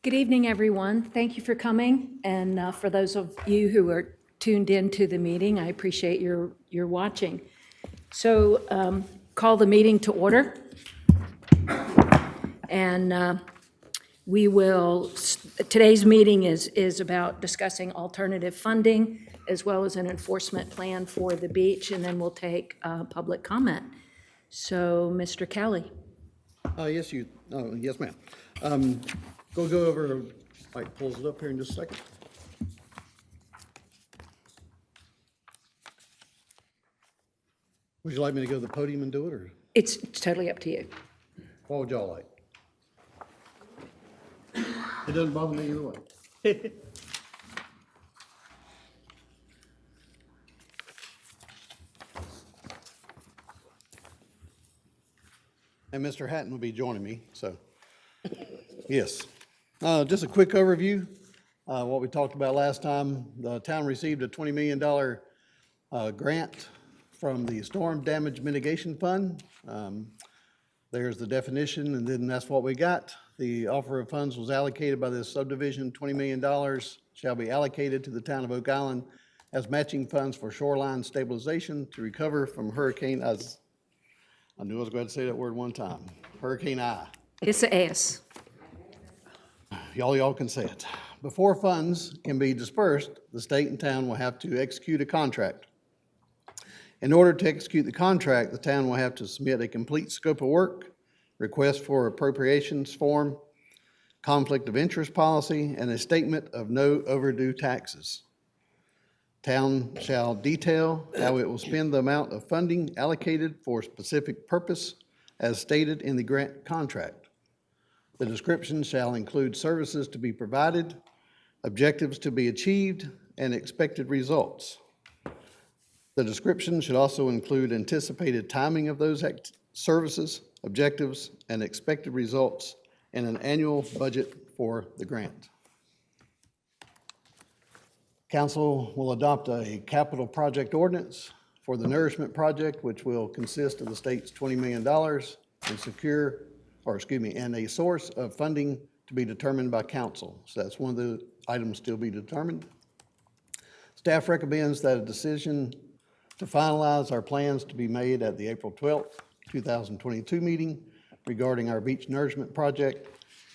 Good evening, everyone. Thank you for coming, and for those of you who are tuned in to the meeting, I appreciate your watching. So, call the meeting to order, and we will. Today's meeting is about discussing alternative funding as well as an enforcement plan for the beach, and then we'll take public comment. So, Mr. Kelly. Yes, ma'am. Go over, Mike pulls it up here in just a second. Would you like me to go to the podium and do it, or It's totally up to you. what would y'all like? It doesn't bother me either way. And Mr. Hatton will be joining me, so, yes. Just a quick overview. What we talked about last time, the town received a $20 million grant from the Storm Damage Mitigation Fund. There's the definition, and then that's what we got. The offer of funds was allocated by this subdivision. $20 million shall be allocated to the town of Oak Island as matching funds for shoreline stabilization to recover from Hurricane, I knew I was going to say that word one time, Hurricane I. It's a S. Y'all can say it. Before funds can be dispersed, the state and town will have to execute a contract. In order to execute the contract, the town will have to submit a complete scope of work, request for appropriations form, conflict of interest policy, and a statement of no overdue taxes. Town shall detail how it will spend the amount of funding allocated for a specific purpose as stated in the grant contract. The description shall include services to be provided, objectives to be achieved, and expected results. The description should also include anticipated timing of those services, objectives, and expected results, and an annual budget for the grant. Council will adopt a capital project ordinance for the Nourishment project, which will consist of the state's $20 million and a source of funding to be determined by council. So that's one of the items still be determined. Staff recommends that a decision to finalize our plans to be made at the April 12th, 2022 meeting regarding our beach nourishment project,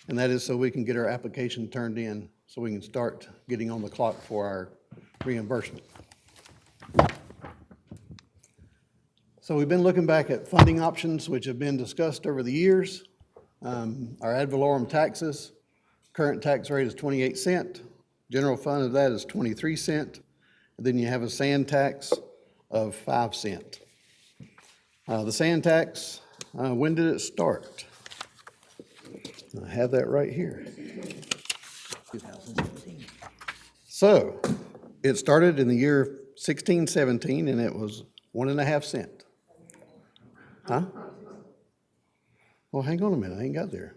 and that is so we can get our application turned in so we can start getting on the clock for our reimbursement. So we've been looking back at funding options which have been discussed over the years. Our ad valorem taxes, current tax rate is 28 cents. General fund of that is 23 cents. And then you have a sand tax of 5 cents. The sand tax, when did it start? I have that right here. 2017. So it started in the year 1617 and it was 1.5 cents. Huh? Well, hang on a minute, I ain't got there.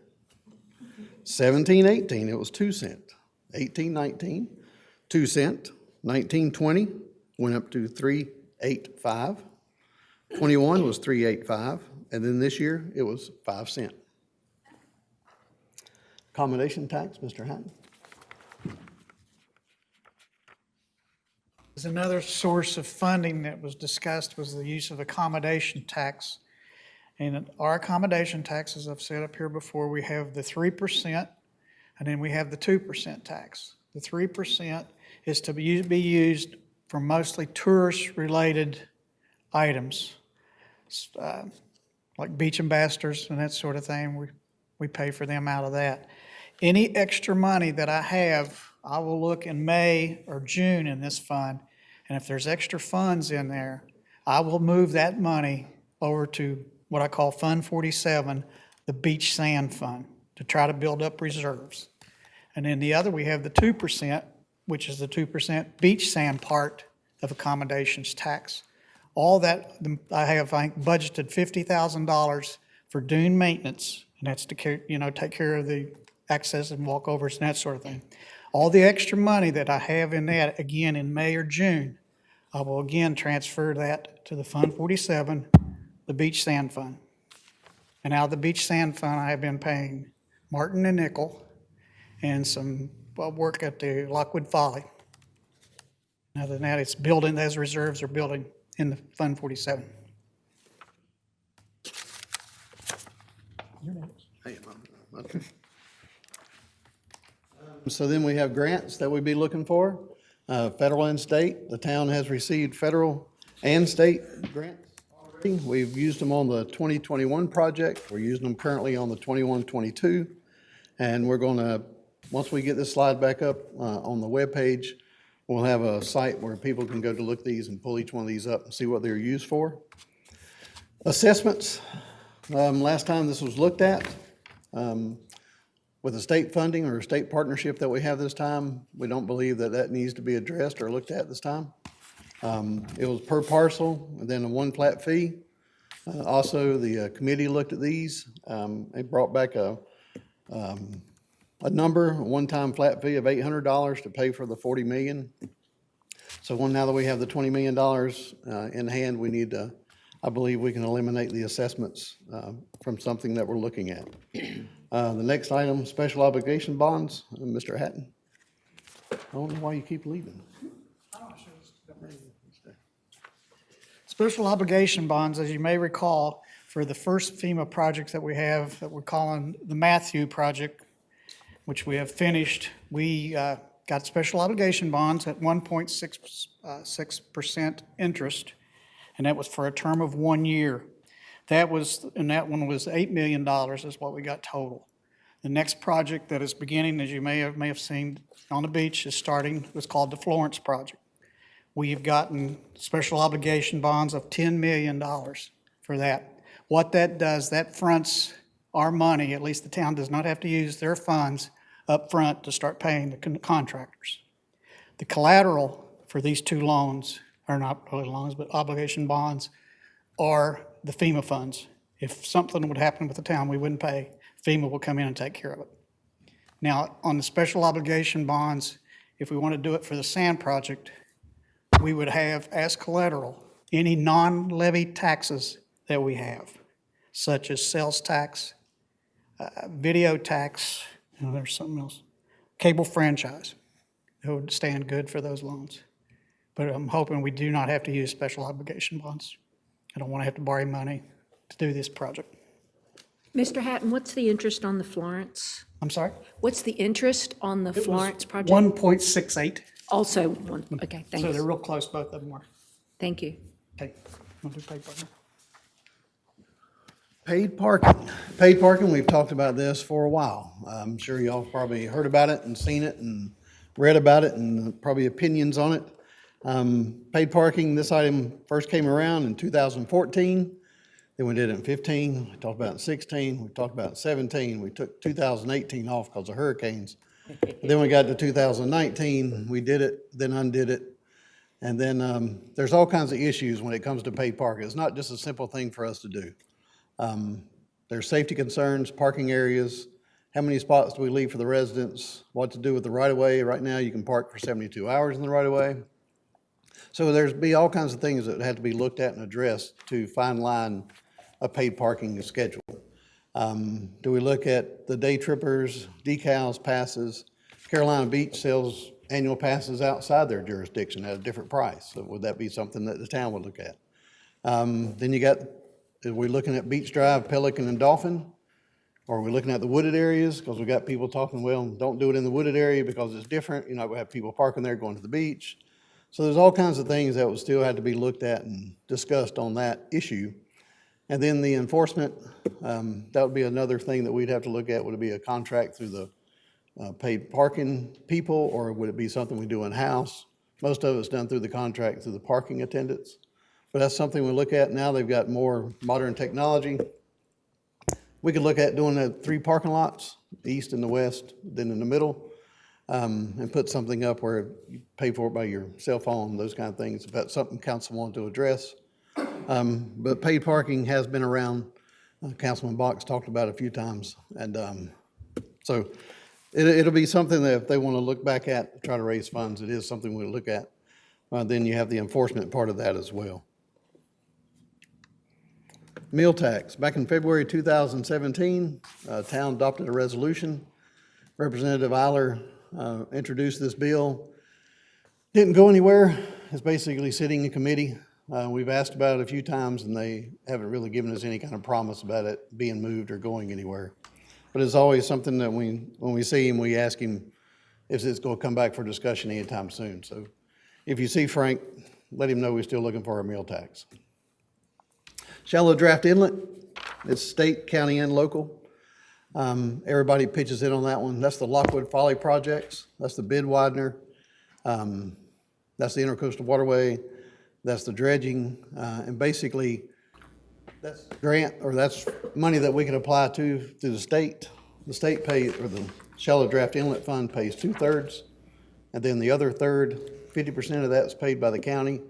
1718, it was 2 cents. 1819, 2 cents. 1920 went up to 3.85. 21 was 3.85, and then this year it was 5 cents. Accommodation tax, Mr. Hatton. There's another source of funding that was discussed was the use of accommodation tax. And our accommodation tax, as I've said up here before, we have the 3% and then we have the 2% tax. The 3% is to be used for mostly tourist-related items, like beach ambassadors and that sort of thing. We pay for them out of that. Any extra money that I have, I will look in May or June in this fund, and if there's extra funds in there, I will move that money over to what I call Fund 47, the Beach Sand Fund, to try to build up reserves. And then the other, we have the 2%, which is the 2% beach sand part of accommodations tax. All that, I think, budgeted $50,000 for dune maintenance, and that's to take care of the access and walkovers and that sort of thing. All the extra money that I have in that, again, in May or June, I will again transfer that to the Fund 47, the Beach Sand Fund. And out of the beach sand fund, I have been paying Martin and Nickel and some work at the Lockwood Folly. Other than that, it's building, those reserves are building in the Fund 47. Hey, okay. So then we have grants that we'd be looking for, federal and state. The town has received federal and state grants already. We've used them on the 2021 project. We're using them currently on the 21-22. And we're going to, once we get this slide back up on the webpage, we'll have a site where people can go to look these and pull each one of these up and see what they're used for. Assessments, last time this was looked at, with the state funding or state partnership that we have this time, we don't believe that that needs to be addressed or looked at this time. It was per parcel and then a one flat fee. Also, the committee looked at these. They brought back a number, a one-time flat fee of $800 to pay for the $40 million. So now that we have the $20 million in hand, we need to, I believe we can eliminate the assessments from something that we're looking at. The next item, special obligation bonds, Mr. Hatton. I don't know why you keep leaving. Special obligation bonds, as you may recall, for the first FEMA project that we have, that we're calling the Matthew project, which we have finished, we got special obligation bonds at 1.6% interest, and that was for a term of 1 year. That one was $8 million is what we got total. The next project that is beginning, as you may have seen on the beach, is starting, it's called the Florence project. We have gotten special obligation bonds of $10 million for that. What that does, that fronts our money, at least the town does not have to use their funds up front to start paying the contractors. The collateral for these two loans, are not really loans, but obligation bonds, are the FEMA funds. If something would happen with the town, we wouldn't pay, FEMA will come in and take care of it. Now, on the special obligation bonds, if we want to do it for the sand project, we would have as collateral any non-levy taxes that we have, such as sales tax, video tax, there's something else, cable franchise. It would stand good for those loans. But I'm hoping we do not have to use special obligation bonds. I don't want to have to borrow money to do this project. Mr. Hatton, what's the interest on the Florence? I'm sorry? What's the interest on the Florence project? 1.68. Also one, okay, So they're thanks. real close, both of them are. Thank you. Okay, we'll do paper now. Paid parking. Paid parking, we've talked about this for a while. I'm sure y'all probably heard about it and seen it and read about it and probably opinions on it. Paid parking, this item first came around in 2014. Then we did it in 15, we talked about it in 16, we talked about it in 17. We took 2018 off because of hurricanes. Then we got to 2019, we did it, then undid it. And then there's all kinds of issues when it comes to paid parking. It's not just a simple thing for us to do. There's safety concerns, parking areas, how many spots do we leave for the residents, what to do with the right-of-way. Right now, you can park for 72 hours in the right-of-way. So there's be all kinds of things that have to be looked at and addressed to fine line a paid parking schedule. Do we look at the day trippers, decals, passes? Carolina Beach sells annual passes outside their jurisdiction at a different price. So would that be something that the town would look at? Then you got, are we looking at Beach Drive, Pelican, and Dolphin? Or are we looking at the wooded areas? Because we got people talking, well, don't do it in the wooded area because it's different. You're not going to have people parking there going to the beach. So there's all kinds of things that would still have to be looked at and discussed on that issue. And then the enforcement, that would be another thing that we'd have to look at. Would it be a contract through the paid parking people, or would it be something we do in-house? Most of it's done through the contract, through the parking attendants. But that's something we look at now. They've got more modern technology. We could look at doing 3 parking lots, the east and the west, then in the middle, and put something up where you pay for it by your cell phone, those kind of things, if that's something council wanted to address. But paid parking has been around. Councilman Box talked about it a few times. And so it'll be something that if they want to look back at, try to raise funds, it is something we'll look at. Then you have the enforcement part of that as well. Meal tax. Back in February 2017, town adopted a resolution. Representative Eiler introduced this bill. Didn't go anywhere. It's basically sitting in committee. We've asked about it a few times, and they haven't really given us any kind of promise about it being moved or going anywhere. But it's always something that when we see him, we ask him if it's going to come back for discussion anytime soon. So if you see Frank, let him know we're still looking for a meal tax. Shallow draft inlet, it's state, county, and local. Everybody pitches in on that one. That's the Lockwood Folly projects. That's the bid widener. That's the intercoastal waterway. That's the dredging. And basically, that's grant, or that's money that we can apply to the state. The state pays, or the shallow draft inlet fund pays 2/3. And then the other third, 50% of that's paid by the county,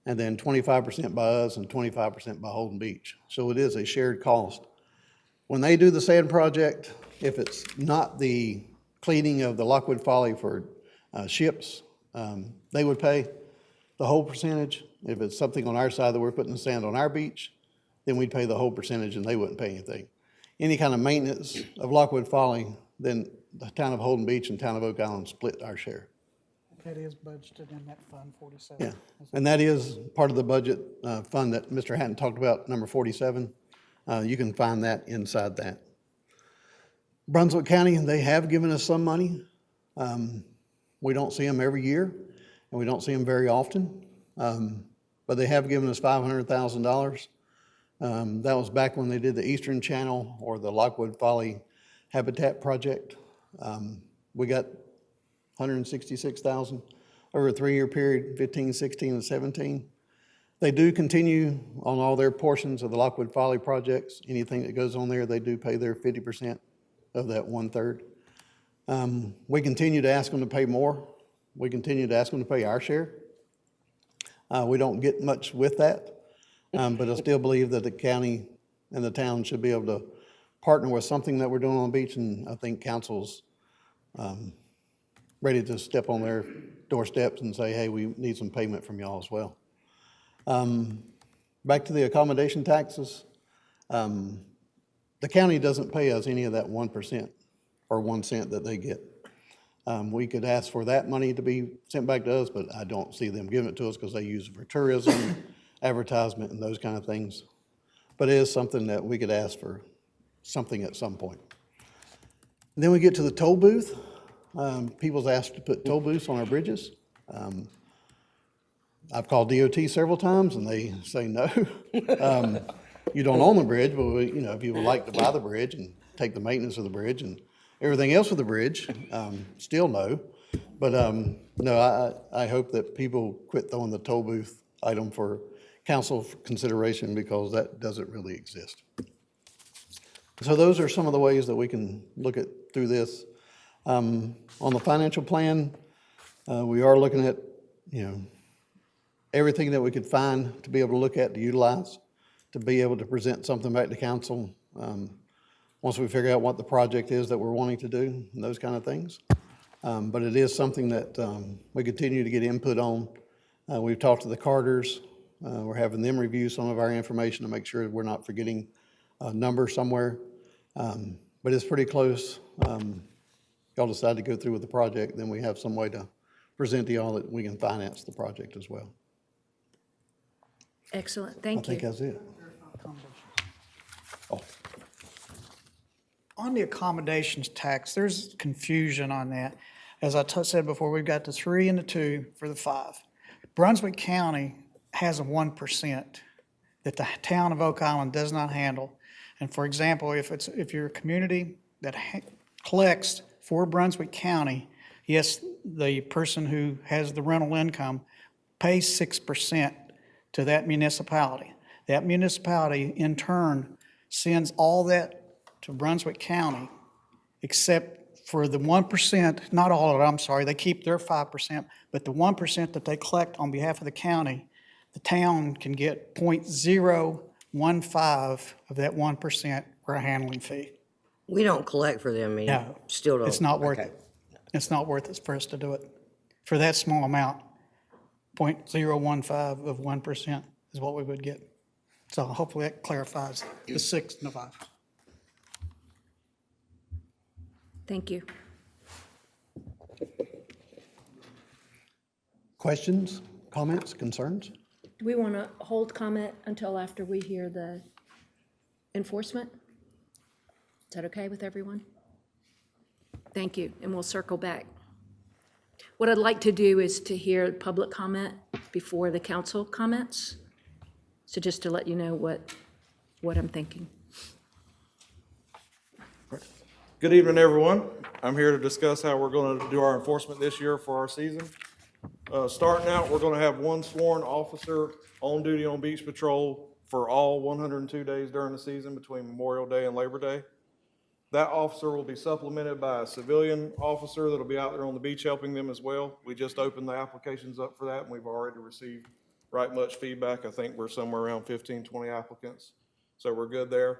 and then 25% by us and 25% by Holden Beach. So it is a shared cost. When they do the sand project, if it's not the cleaning of the Lockwood Folly for ships, they would pay the whole percentage. If it's something on our side that we're putting the sand on our beach, then we'd pay the whole percentage and they wouldn't pay anything. Any kind of maintenance of Lockwood Folly, then the town of Holden Beach and town of Oak Island split our share. That is budgeted in that Fund 47. Yeah, and that is part of the budget fund that Mr. Hatton talked about, number 47. You can find that inside that. Brunswick County, they have given us some money. We don't see them every year, and we don't see them very often. But they have given us $500,000. That was back when they did the Eastern Channel or the Lockwood Folly Habitat Project. We got $166,000 over a 3-year period, 15, 16, and 17. They do continue on all their portions of the Lockwood Folly projects. Anything that goes on there, they do pay their 50% of that 1/3. We continue to ask them to pay more. We continue to ask them to pay our share. We don't get much with that, but I still believe that the county and the town should be able to partner with something that we're doing on the beach, and I think council's ready to step on their doorsteps and say, hey, we need some payment from y'all as well. Back to the accommodation taxes. The county doesn't pay us any of that 1% or 1 cent that they get. We could ask for that money to be sent back to us, but I don't see them giving it to us because they use it for tourism, advertisement, and those kind of things. But it is something that we could ask for something at some point. And then we get to the toll booth. People's asked to put toll booths on our bridges. I've called DOT several times and they say no. You don't own the bridge, but if you would like to buy the bridge and take the maintenance of the bridge and everything else with the bridge, still no. But no, I hope that people quit throwing the toll booth item for council consideration because that doesn't really exist. So those are some of the ways that we can look at through this. On the financial plan, we are looking at, everything that we could find to be able to look at, to utilize, to be able to present something back to council once we figure out what the project is that we're wanting to do and those kind of things. But it is something that we continue to get input on. We've talked to the Carters. We're having them review some of our information to make sure we're not forgetting a number somewhere. But it's pretty close. Y'all decide to go through with the project, then we have some way to present to y'all that we can finance the project as well. Excellent, I thank think you. that's it. Oh, On the accommodations tax, there's confusion on that. As I said before, we've got the 3 and the 2 for the 5. Brunswick County has a 1% that the town of Oak Island does not handle. And for example, if you're a community that collects for Brunswick County, yes, the person who has the rental income pays 6% to that municipality. That municipality, in turn, sends all that to Brunswick County, except for the 1%, not all of it, I'm sorry, they keep their 5%, but the 1% that they collect on behalf of the county, the town can get 0.015 of that 1% for a handling fee. We don't collect for them, you No, still don't. it's not worth Okay. it. It's not worth it for us to do it. For that small amount, 0.015 of 1% is what we would get. So hopefully that clarifies the 6th and the 5th. Thank you. Questions, comments, concerns? Do we want to hold comment until after we hear the enforcement? Is that okay with everyone? Thank you, and we'll circle back. What I'd like to do is to hear public comment before the council comments. So just to let you know what I'm thinking. Good evening, everyone. I'm here to discuss how we're going to do our enforcement this year for our season. Starting out, we're going to have one sworn officer on duty on beach patrol for all 102 days during the season between Memorial Day and Labor Day. That officer will be supplemented by a civilian officer that'll be out there on the beach helping them as well. We just opened the applications up for that, and we've already received right much feedback. I think we're somewhere around 15, 20 applicants, so we're good there.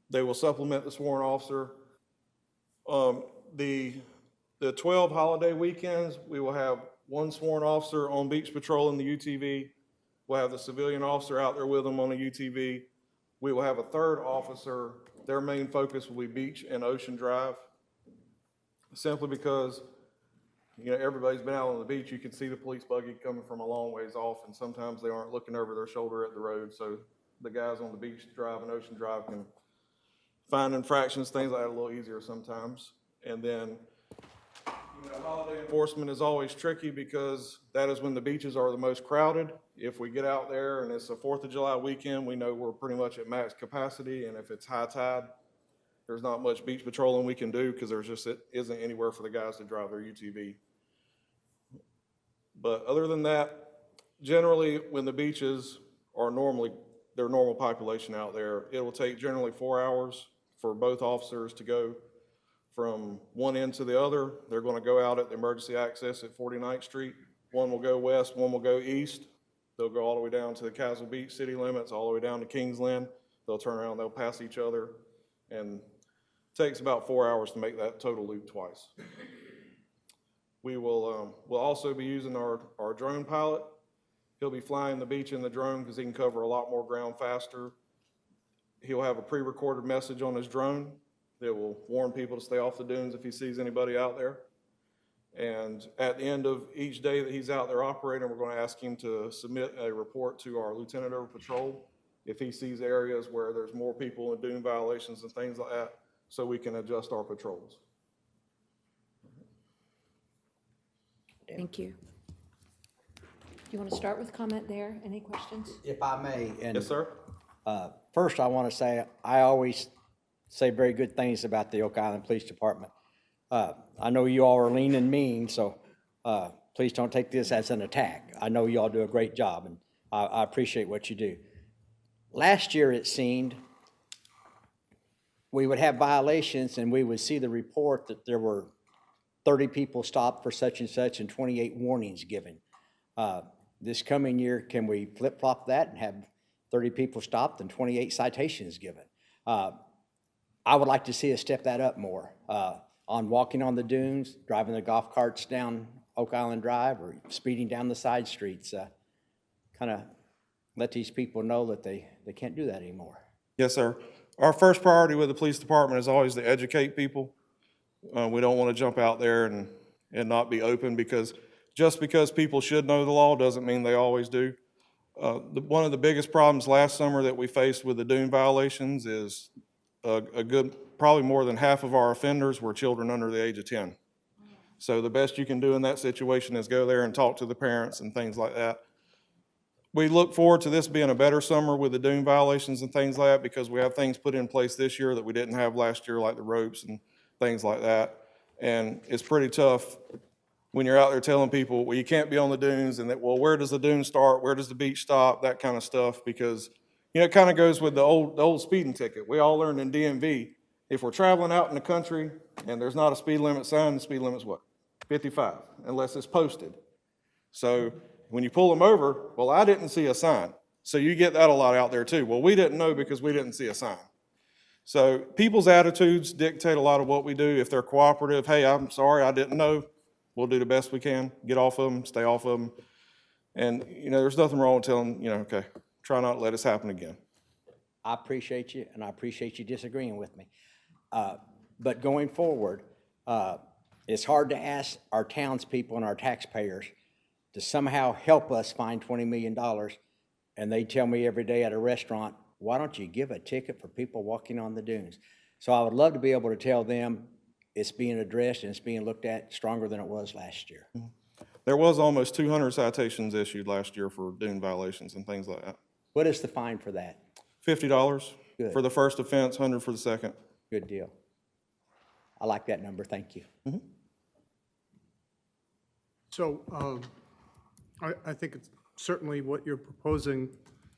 They will supplement the sworn officer. The 12 holiday weekends, we will have one sworn officer on beach patrol in the UTV. We'll have the civilian officer out there with them on a UTV. We will have a third officer. Their main focus will be beach and ocean drive, simply because, you know, everybody's been out on the beach. You can see the police buggy coming from a long ways off, and sometimes they aren't looking over their shoulder at the road. So the guys on the beach drive and ocean drive can find infractions, things like that a little easier sometimes. And then, you know, holiday enforcement is always tricky because that is when the beaches are the most crowded. If we get out there and it's a 4th of July weekend, we know we're pretty much at max capacity. And if it's high tide, there's not much beach patrolling we can do because there's just isn't anywhere for the guys to drive their UTV. But other than that, generally when the beaches are their normal population out there, it will take generally 4 hours for both officers to go from one end to the other. They're going to go out at the emergency access at 49th Street. One will go west, one will go east. They'll go all the way down to the Castle Beach city limits, all the way down to Kingsland. They'll turn around, they'll pass each other, and it takes about 4 hours to make that total loop twice. We will we'll also be using our drone pilot. He'll be flying the beach in the drone because he can cover a lot more ground faster. He'll have a pre-recorded message on his drone that will warn people to stay off the dunes if he sees anybody out there. And at the end of each day that he's out there operating, we're going to ask him to submit a report to our lieutenant over patrol if he sees areas where there's more people in dune violations and things like that, so we can adjust our patrols. Thank you. You want to start with comment there? Any questions? If I may, and Yes, sir? first I want to say, I always say very good things about the Oak Island Police Department. I know you all are lean and mean, so please don't take this as an attack. I know you all do a great job, and I appreciate what you do. Last year, it seemed, we would have violations, and we would see the report that there were 30 people stopped for such and such and 28 warnings given. This coming year, can we flip-flop that and have 30 people stopped and 28 citations given? I would like to see us step that up more on walking on the dunes, driving the golf carts down Oak Island Drive, or speeding down the side streets. Kind of let these people know that they can't do that anymore. Yes, sir. Our first priority with the police department is always to educate people. We don't want to jump out there and not be open, because just because people should know the law doesn't mean they always do. One of the biggest problems last summer that we faced with the dune violations is probably more than half of our offenders were children under the age of 10. So the best you can do in that situation is go there and talk to the parents and things like that. We look forward to this being a better summer with the dune violations and things like that, because we have things put in place this year that we didn't have last year, like the ropes and things like that. And it's pretty tough when you're out there telling people, well, you can't be on the dunes, and that, well, where does the dune start? Where does the beach stop? That kind of stuff, because, you know, it kind of goes with the old speeding ticket. We all learned in DMV, if we're traveling out in the country and there's not a speed limit sign, the speed limit's what? 55, unless it's posted. So when you pull them over, well, I didn't see a sign. So you get that a lot out there too. Well, we didn't know because we didn't see a sign. So people's attitudes dictate a lot of what we do. If they're cooperative, hey, I'm sorry, I didn't know, we'll do the best we can, get off of them, stay off of them. And, you know, there's nothing wrong with telling, you know, okay, try not to let this happen again. I appreciate you, and I appreciate you disagreeing with me. But going forward, it's hard to ask our townspeople and our taxpayers to somehow help us find $20 million, and they tell me every day at a restaurant, why don't you give a ticket for people walking on the dunes? So I would love to be able to tell them it's being addressed and it's being looked at stronger than it was last year. There was almost 200 citations issued last year for dune violations and things like that. What is the fine for that? $50 Good. for the first offense, 100 for the second. Good deal. I like that number, thank you. So I think it's certainly what you're proposing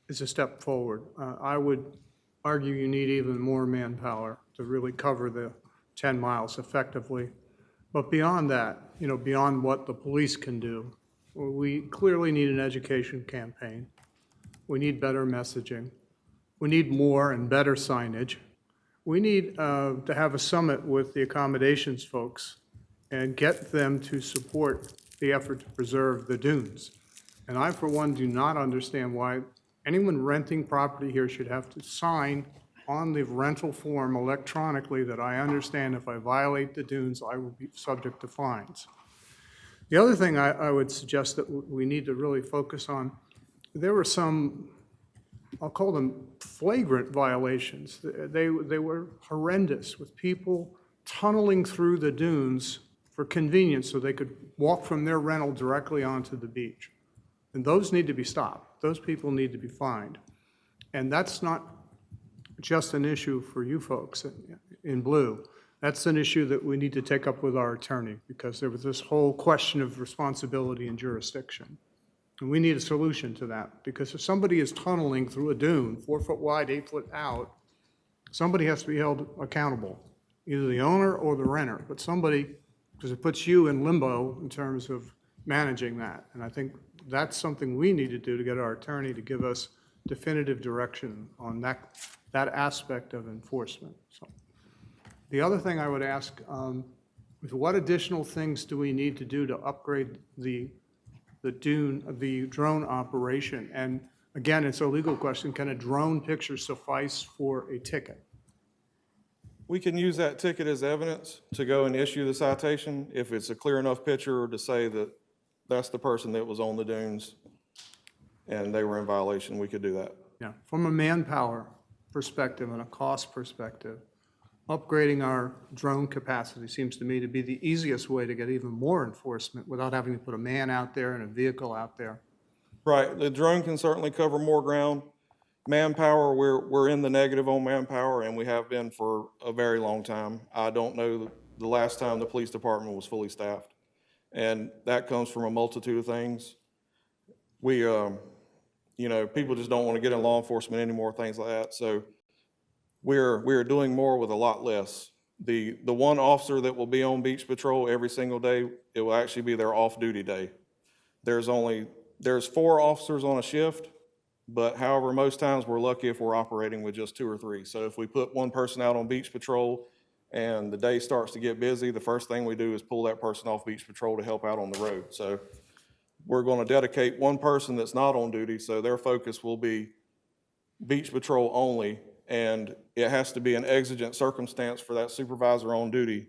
is a step forward. I would argue you need even more manpower to really cover the 10 miles effectively. But beyond that, beyond what the police can do, we clearly need an education campaign. We need better messaging. We need more and better signage. We need to have a summit with the accommodations folks and get them to support the effort to preserve the dunes. And I, for one, do not understand why anyone renting property here should have to sign on the rental form electronically that I understand if I violate the dunes, I will be subject to fines. The other thing I would suggest that we need to really focus on, there were some, I'll call them flagrant violations. They were horrendous, with people tunneling through the dunes for convenience so they could walk from their rental directly onto the beach. And those need to be stopped. Those people need to be fined. And that's not just an issue for you folks in blue. That's an issue that we need to take up with our attorney, because there was this whole question of responsibility and jurisdiction. And we need a solution to that, because if somebody is tunneling through a dune, 4 foot wide, 8 foot out, somebody has to be held accountable, either the owner or the renter, but somebody, because it puts you in limbo in terms of managing that. And I think that's something we need to do to get our attorney to give us definitive direction on that aspect of enforcement. So, the other thing I would ask is, what additional things do we need to do to upgrade the drone operation? And again, it's a legal question. Can a drone picture suffice for a ticket? We can use that ticket as evidence to go and issue the citation if it's a clear enough picture to say that that's the person that was on the dunes and they were in violation. We could do that. Yeah, from a manpower perspective and a cost perspective, upgrading our drone capacity seems to me to be the easiest way to get even more enforcement without having to put a man out there and a vehicle out there. Right, the drone can certainly cover more ground. Manpower, we're in the negative on manpower, and we have been for a very long time. I don't know the last time the police department was fully staffed. And that comes from a multitude of things. We, people just don't want to get in law enforcement anymore, things like that. So we're doing more with a lot less. The one officer that will be on beach patrol every single day, it will actually be their off-duty day. There's 4 officers on a shift, but however, most times we're lucky if we're operating with just 2 or 3. So if we put one person out on beach patrol and the day starts to get busy, the first thing we do is pull that person off beach patrol to help out on the road. So we're going to dedicate one person that's not on duty, so their focus will be beach patrol only, and it has to be an exigent circumstance for that supervisor on duty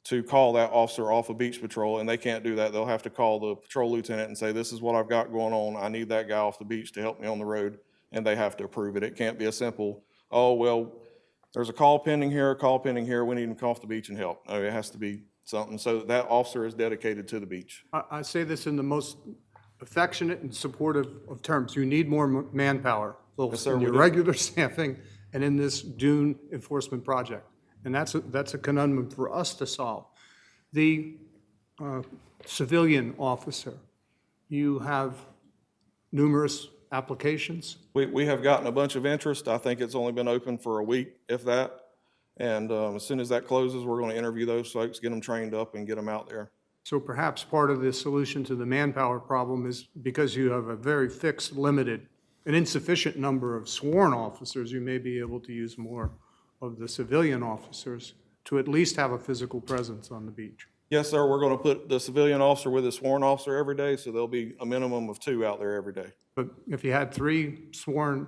to call that officer off of beach patrol, and they can't do that. They'll have to call the patrol lieutenant and say, this is what I've got going on. I need that guy off the beach to help me on the road, and they have to approve it. It can't be a simple, oh, well, there's a call pending here, we need him to come off the beach and help. No, it has to be something. So that officer is dedicated to the beach. I say this in the most affectionate and supportive of terms. You need more manpower, both Yes, sir, in we your do. regular staffing and in this dune enforcement project. And that's a conundrum for us to solve. The civilian officer, you have numerous applications. We have gotten a bunch of interest. I think it's only been open for a week, if that. And as soon as that closes, we're going to interview those folks, get them trained up, and get them out there. So perhaps part of the solution to the manpower problem is because you have a very fixed, limited, and insufficient number of sworn officers, you may be able to use more of the civilian officers to at least have a physical presence on the beach. Yes, sir, we're going to put the civilian officer with a sworn officer every day, so there'll be a minimum of 2 out there every day. But if you had 3 sworn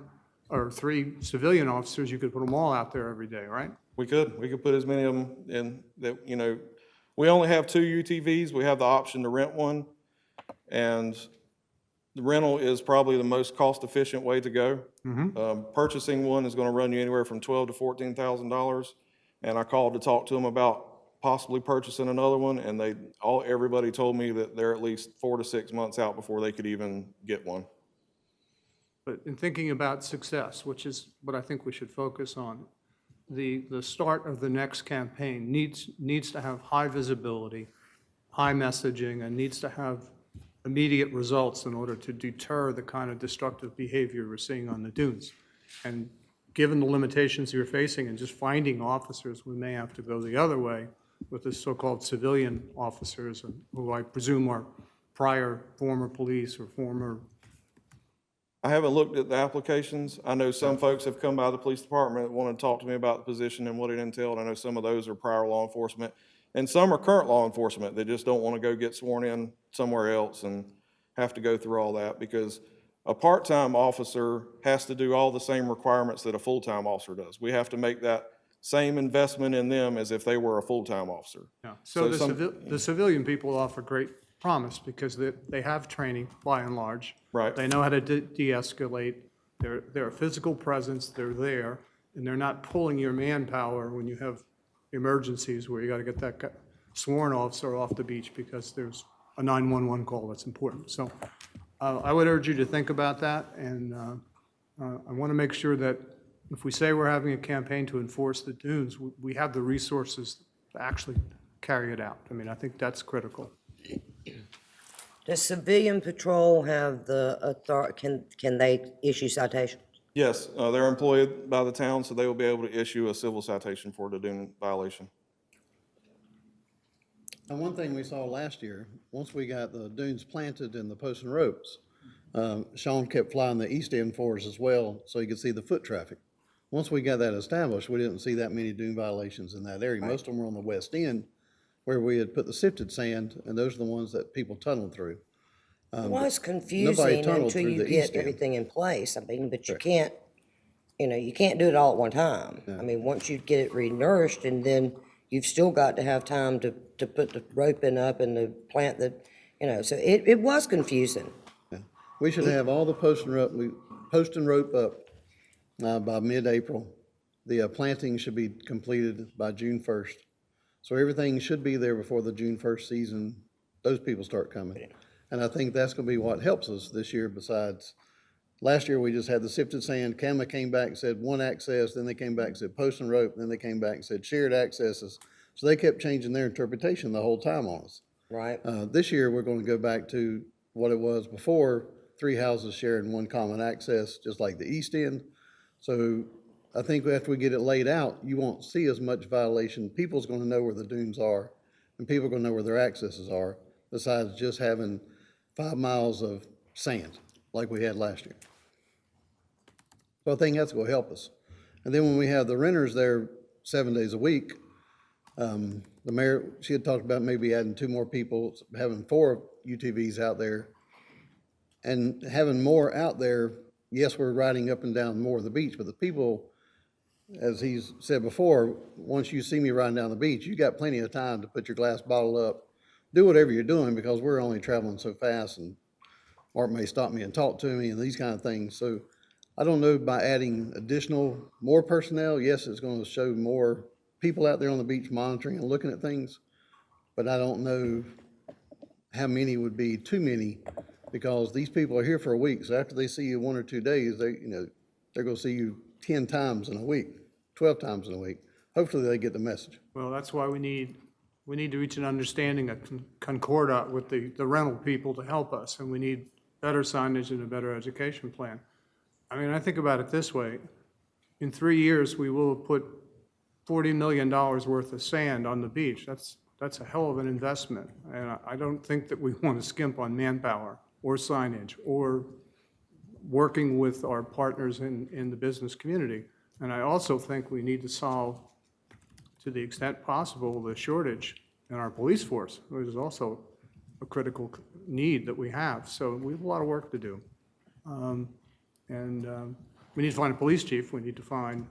or 3 civilian officers, you could put them all out there every day, right? We could put as many of them in that, you know, we only have 2 UTVs. We have the option to rent one. And the rental is probably the most cost-efficient way to go. Purchasing one is gonna run you anywhere from $12,000 to $14,000. And I called to talk to them about possibly purchasing another one, and everybody told me that they're at least 4 to 6 months out before they could even get one. But in thinking about success, which is what I think we should focus on, the start of the next campaign needs to have high visibility, high messaging, and needs to have immediate results in order to deter the kind of destructive behavior we're seeing on the dunes. And given the limitations you're facing and just finding officers, we may have to go the other way with the so-called civilian officers, who I presume are prior former police or former. I haven't looked at the applications. I know some folks have come by the police department that want to talk to me about the position and what it entailed. I know some of those are prior law enforcement, and some are current law enforcement. They just don't want to go get sworn in somewhere else and have to go through all that, because a part-time officer has to do all the same requirements that a full-time officer does. We have to make that same investment in them as if they were a full-time officer. Yeah. So So the civilian people offer great promise because they have training by and large. Right. They know how to de-escalate. They're a physical presence. They're there, and they're not pulling your manpower when you have emergencies where you got to get that sworn officer off the beach because there's a 911 call that's important. So I would urge you to think about that, and I want to make sure that if we say we're having a campaign to enforce the dunes, we have the resources to actually carry it out. I mean, I think that's critical. Does civilian patrol have the authority, can they issue citations? Yes, they're employed by the town, so they will be able to issue a civil citation for the dune violation. And one thing we saw last year, once we got the dunes planted and the posts and ropes, Sean kept flying the east end for us as well, so you could see the foot traffic. Once we got that established, we didn't see that many dune violations in that area. Most of them were on the west end, where we had put the sifted sand, and those are the ones that people tunneled through. It was confusing tunneled until through you the get east end. everything in place. I mean, but you can't, you can't do it all at one time. I mean, once you get it renourished, and then you've still got to have time to put the roping up and to plant the, so it was confusing. Yeah. We should have all the post and rope up by mid-April. The planting should be completed by June 1st. So everything should be there before the June 1st season, those people start coming. And I think that's gonna be what helps us this year. Besides, last year we just had the sifted sand. CAMA came back and said one access, then they came back and said post and rope, then they came back and said shared accesses. So they kept changing their interpretation the whole time on us. Right. This year, we're gonna go back to what it was before, 3 houses sharing one common access, just like the east end. So I think after we get it laid out, you won't see as much violation. People's gonna know where the dunes are, and people are gonna know where their accesses are, besides just having 5 miles of sand like we had last year. So I think that's gonna help us. And then when we have the renters there 7 days a week, the mayor, she had talked about maybe adding 2 more people, having 4 UTVs out there. And having more out there, yes, we're riding up and down more of the beach, but the people, as he's said before, once you see me riding down the beach, you got plenty of time to put your glass bottle up, do whatever you're doing, because we're only traveling so fast, and Mark may stop me and talk to me and these kind of things. So I don't know, by adding more personnel, yes, it's going to show more people out there on the beach monitoring and looking at things, but I don't know how many would be too many, because these people are here for a week. So after they see you 1 or 2 days, they're going to see you 10 times in a week, 12 times in a week. Hopefully they get the message. Well, that's why we need to reach an understanding, a concordat with the rental people to help us, and we need better signage and a better education plan. I mean, I think about it this way. In 3 years, we will have put $40 million worth of sand on the beach. That's a hell of an investment, and I don't think that we want to skimp on manpower or signage or working with our partners in the business community. And I also think we need to solve, to the extent possible, the shortage in our police force, which is also a critical need that we have. So we have a lot of work to do. we need to find a police chief, we need to find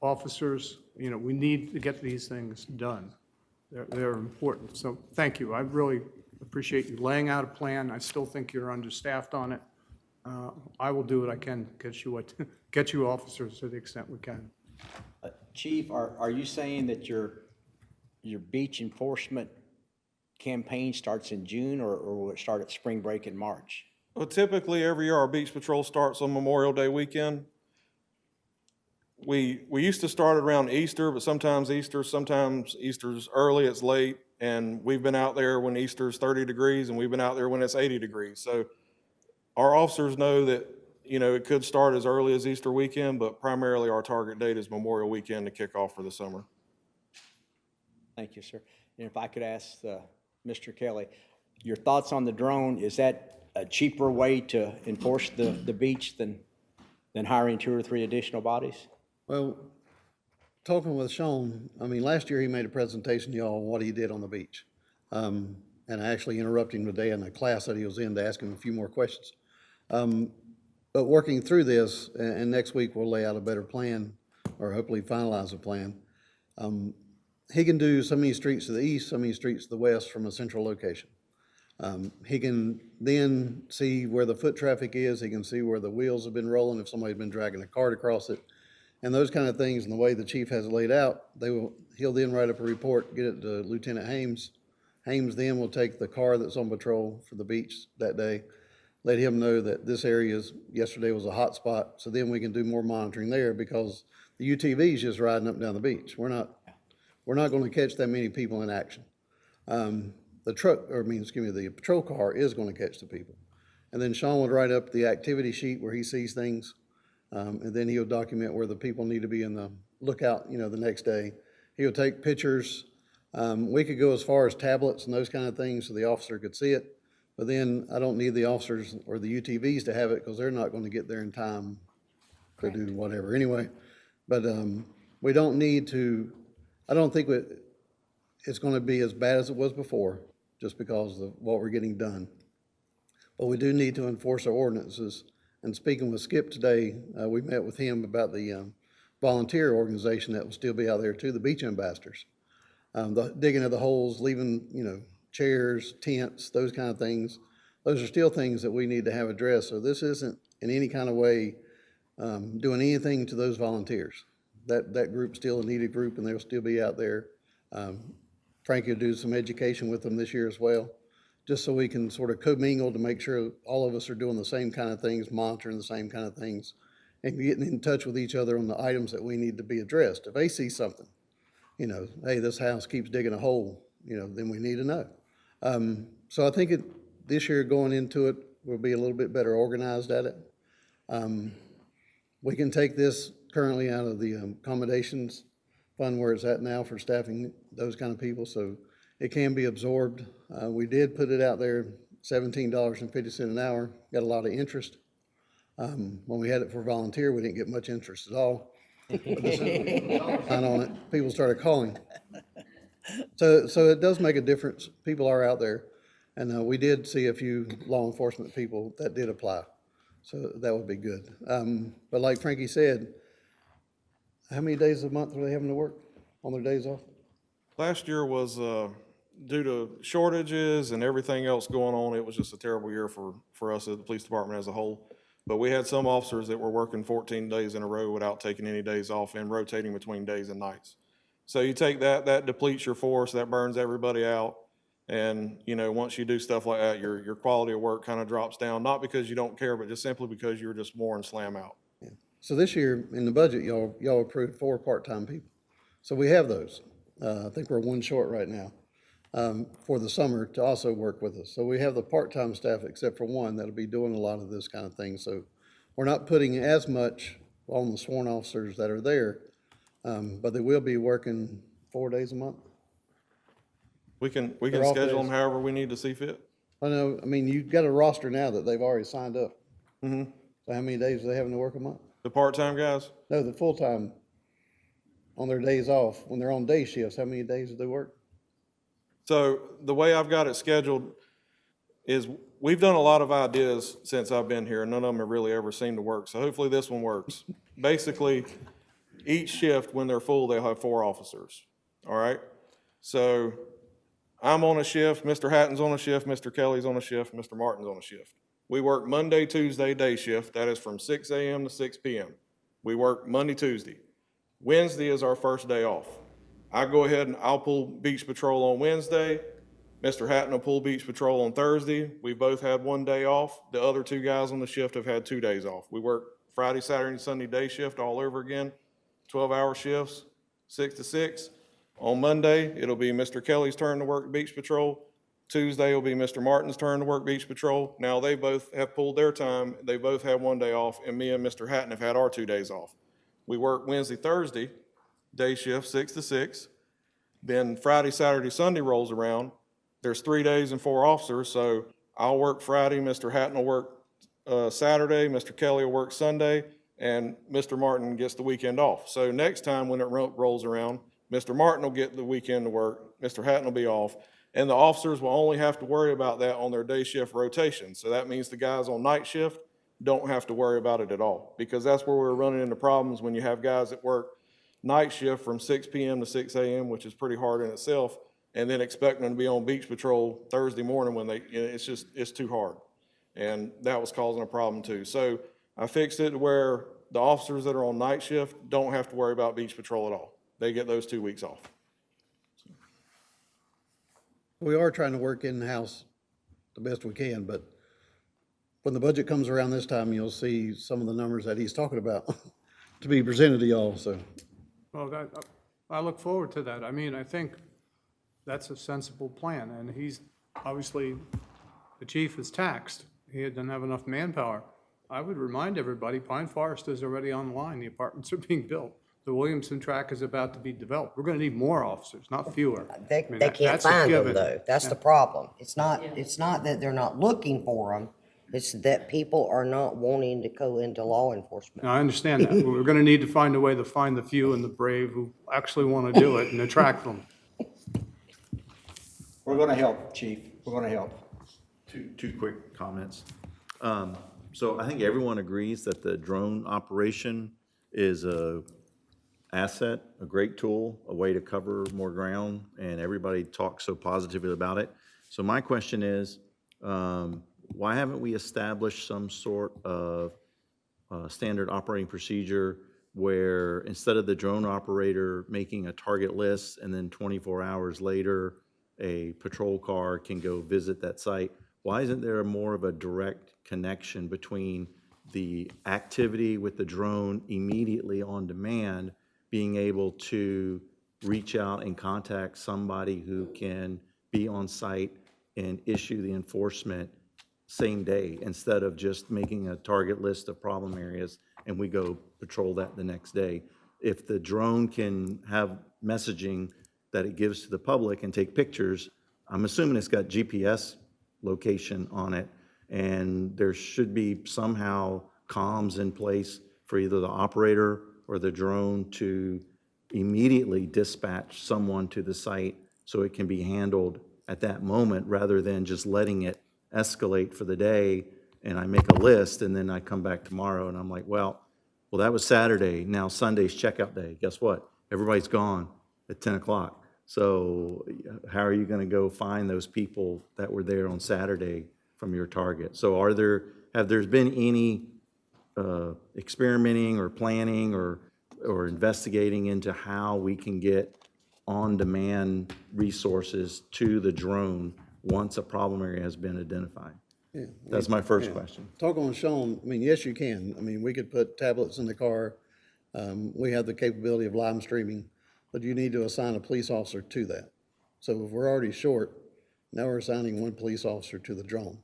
officers, you know, we need to get these things done. They're important, so thank you. I really appreciate you laying out a plan. I still think you're understaffed on it. I will do what I can to get you officers to the extent we can. Chief, are you saying that your beach enforcement campaign starts in June, or will it start at spring break in March? Well, typically, every year, our beach patrol starts on Memorial Day weekend. We used to start around Easter, but sometimes Easter's early, it's late, and we've been out there when Easter's 30 degrees, and we've been out there when it's 80 degrees. So our officers know that, you know, it could start as early as Easter weekend, but primarily our target date is Memorial Weekend to kick off for the summer. Thank you, sir. And if I could ask Mr. Kelly, your thoughts on the drone, is that a cheaper way to enforce the beach than hiring 2 or 3 additional bodies? Well, talking with Sean, I mean, last year he made a presentation to y'all on what he did on the beach. And I actually interrupted him today in a class that he was in to ask him a few more questions. But working through this, and next week we'll lay out a better plan, or hopefully finalize a plan. He can do so many streets to the east, so many streets to the west from a central location. He can then see where the foot traffic is, he can see where the wheels have been rolling, if somebody's been dragging a cart across it, and those kind of things. And the way the chief has it laid out, he'll then write up a report, get it to Lieutenant Hames. Hames then will take the car that's on patrol for the beach that day, let him know that this area yesterday was a hot spot, so then we can do more monitoring there, because the UTV's just riding up and down the beach. We're not going to catch that many people in action. The patrol car is going to catch the people. And then Sean would write up the activity sheet where he sees things, and then he'll document where the people need to be in the lookout, the next day. He'll take pictures. We could go as far as tablets and those kind of things so the officer could see it. But then I don't need the officers or the UTVs to have it, because they're not going to get there in time to do whatever anyway. But we don't need to, I don't think it's going to be as bad as it was before, just because of what we're getting done. But we do need to enforce our ordinances. And speaking with Skip today, we met with him about the volunteer organization that will still be out there too, the beach ambassadors. The digging of the holes, leaving, chairs, tents, those kind of things. Those are still things that we need to have addressed. So this isn't in any kind of way doing anything to those volunteers. That group's still a needed group, and they'll still be out there. Frankie will do some education with them this year as well, just so we can sort of commingle to make sure all of us are doing the same kind of things, monitoring the same kind of things, and getting in touch with each other on the items that we need to be addressed. If they see something, hey, this house keeps digging a hole, then we need to know. So I think this year going into it, we'll be a little bit better organized at it. We can take this currently out of the accommodations fund where it's at now for staffing those kind of people, so it can be absorbed. We did put it out there, $17.50 an hour, got a lot of interest. When we had it for volunteer, we didn't get much interest at all. But on it, people started calling. So it does make a difference. People are out there, and we did see a few law enforcement people that did apply, so that would be good. But like Frankie said, how many days a month are they having to work on their days off? Last year was, due to shortages and everything else going on, it was just a terrible year for us at the police department as a whole. But we had some officers that were working 14 days in a row without taking any days off and rotating between days and nights. So you take that depletes your force, that burns everybody out. And, once you do stuff like that, your quality of work kind of drops down, not because you don't care, but just simply because you're just more and slam out. Yeah. So this year in the budget, y'all approved 4 part-time people. So we have those. I think we're 1 short right now for the summer to also work with us. So we have the part-time staff except for 1 that'll be doing a lot of this kind of thing. So we're not putting as much on the sworn officers that are there, but they will be working 4 days a month. We can They're off schedule them days. however we need to see fit. You've got a roster now that they've already signed up. Mm-hmm. So how many days are they having to work a month? The part-time guys, No, the full-time on their days off. When they're on day shifts, how many days do they work? so the way I've got it scheduled is we've done a lot of ideas since I've been here, and none of them have really ever seemed to work. So hopefully this one works. basically, each shift, when they're full, they'll have 4 officers, all right? So I'm on a shift, Mr. Hatton's on a shift, Mr. Kelly's on a shift, Mr. Martin's on a shift. We work Monday, Tuesday, day shift. That is from 6 a.m. to 6 p.m. We work Monday, Tuesday. Wednesday is our first day off. I go ahead and I'll pull beach patrol on Wednesday. Mr. Hatton will pull beach patrol on Thursday. We both had 1 day off. The other 2 guys on the shift have had 2 days off. We work Friday, Saturday, and Sunday day shift all over again, 12-hour shifts, 6 to 6. On Monday, it'll be Mr. Kelly's turn to work beach patrol. Tuesday will be Mr. Martin's turn to work beach patrol. Now, they both have pulled their time. They both have 1 day off, and me and Mr. Hatton have had our 2 days off. We work Wednesday, Thursday, day shift, 6 to 6. Then Friday, Saturday, Sunday rolls around. There's 3 days and 4 officers, so I'll work Friday, Mr. Hatton will work Saturday, Mr. Kelly will work Sunday, and Mr. Martin gets the weekend off. So next time when it rolls around, Mr. Martin will get the weekend to work, Mr. Hatton will be off, and the officers will only have to worry about that on their day shift rotation. So that means the guys on night shift don't have to worry about it at all, because that's where we're running into problems when you have guys that work night shift from 6 p.m. to 6 a.m., which is pretty hard in itself, and then expecting them to be on beach patrol Thursday morning when it's too hard. And that was causing a problem too. So I fixed it to where the officers that are on night shift don't have to worry about beach patrol at all. They get those 2 weeks off. We are trying to work in-house the best we can, but when the budget comes around this time, you'll see some of the numbers that he's talking about to be presented to y'all, so. Well, I look forward to that. I mean, I think that's a sensible plan, and he's, obviously, the chief is taxed. He doesn't have enough manpower. I would remind everybody, Pine Forest is already online. The apartments are being built. The Williamson track is about to be developed. We're gonna need more officers, not fewer. They, I mean, they can't that's a find them given. though. That's the problem. It's not that they're not looking for them. It's that people are not wanting to go into law enforcement. Now, I understand that. We're gonna need to find a way to find the few and the brave who actually wanna do it and attract them. We're gonna help, Chief. We're gonna help. Two quick comments. So I think everyone agrees that the drone operation is a asset, a great tool, a way to cover more ground, and everybody talks so positively about it. So my question is, why haven't we established some sort of standard operating procedure where instead of the drone operator making a target list and then 24 hours later, a patrol car can go visit that site? Why isn't there more of a direct connection between the activity with the drone immediately on demand, being able to reach out and contact somebody who can be on site and issue the enforcement same day, instead of just making a target list of problem areas and we go patrol that the next day? If the drone can have messaging that it gives to the public and take pictures, I'm assuming it's got GPS location on it, and there should be somehow comms in place for either the operator or the drone to immediately dispatch someone to the site so it can be handled at that moment, rather than just letting it escalate for the day and I make a list and then I come back tomorrow and I'm like, well, that was Saturday, now Sunday's checkout day. Guess what? Everybody's gone at 10 o'clock. So how are you going to go find those people that were there on Saturday from your target? So have there been any experimenting or planning or investigating into how we can get on-demand resources to the drone once a problem area has been identified? Yeah, That's my first question. Talking with Sean, I mean, yes, you can. I mean, we could put tablets in the car. We have the capability of live streaming, but you need to assign a police officer to that. So if we're already short, now we're assigning 1 police officer to the drone.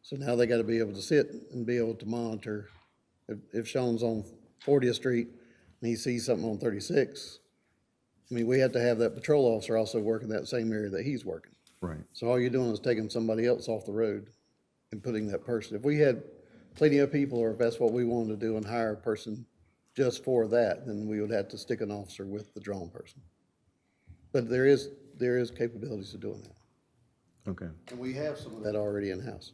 So now they got to be able to sit and be able to monitor. If Sean's on 40th Street and he sees something on 36, I mean, we have to have that patrol officer also working that same area that he's working. Right. So all you're doing is taking somebody else off the road and putting that person. If we had plenty of people, or if that's what we wanted to do and hire a person just for that, then we would have to stick an officer with the drone person. But there is capabilities of doing that. Okay. And we have some of that already in-house.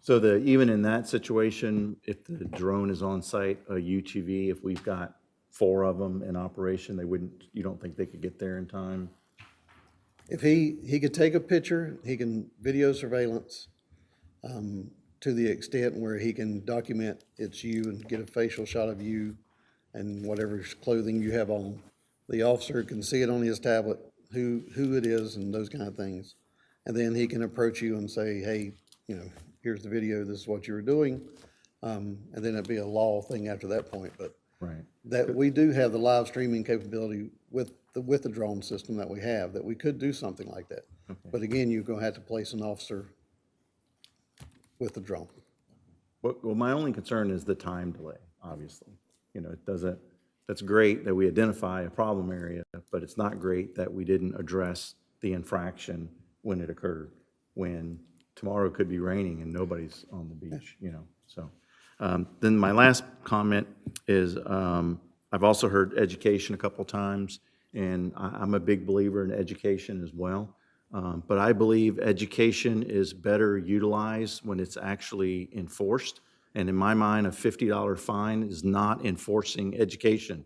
So even in that situation, if the drone is on site, a UTV, if we've got 4 of them in operation, you don't think they could get there in time? If he could take a picture, he can video surveillance to the extent where he can document it's you and get a facial shot of you and whatever clothing you have on. The officer can see it on his tablet, who it is and those kind of things. And then he can approach you and say, hey, here's the video, this is what you were doing. And then it'd be a law thing after that point, but Right. that we do have the live streaming capability with the drone system that we have, that we could do something like that. But again, you're gonna have to place an officer with the drone. Well, my only concern is the time delay, obviously. That's great that we identify a problem area, but it's not great that we didn't address the infraction when it occurred, when tomorrow could be raining and nobody's on the beach, so. Then my last comment is, I've also heard education a couple times, and I'm a big believer in education as well. But I believe education is better utilized when it's actually enforced. And in my mind, a $50 fine is not enforcing education.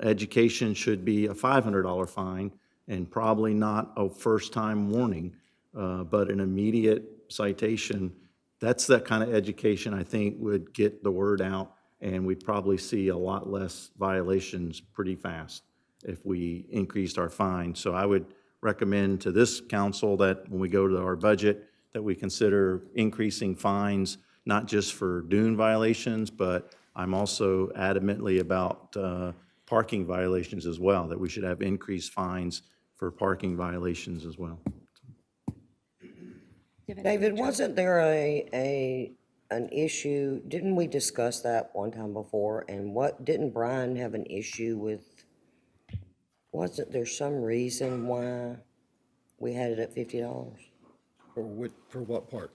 Education should be a $500 fine and probably not a first-time warning, but an immediate citation. That's that kind of education I think would get the word out, and we'd probably see a lot less violations pretty fast if we increased our fine. So I would recommend to this council that when we go to our budget, that we consider increasing fines, not just for dune violations, but I'm also adamantly about parking violations as well, that we should have increased fines for parking violations as well. David, wasn't there an issue, didn't we discuss that one time before? And didn't Brian have an issue with, wasn't there some reason why we had it at $50? For what part?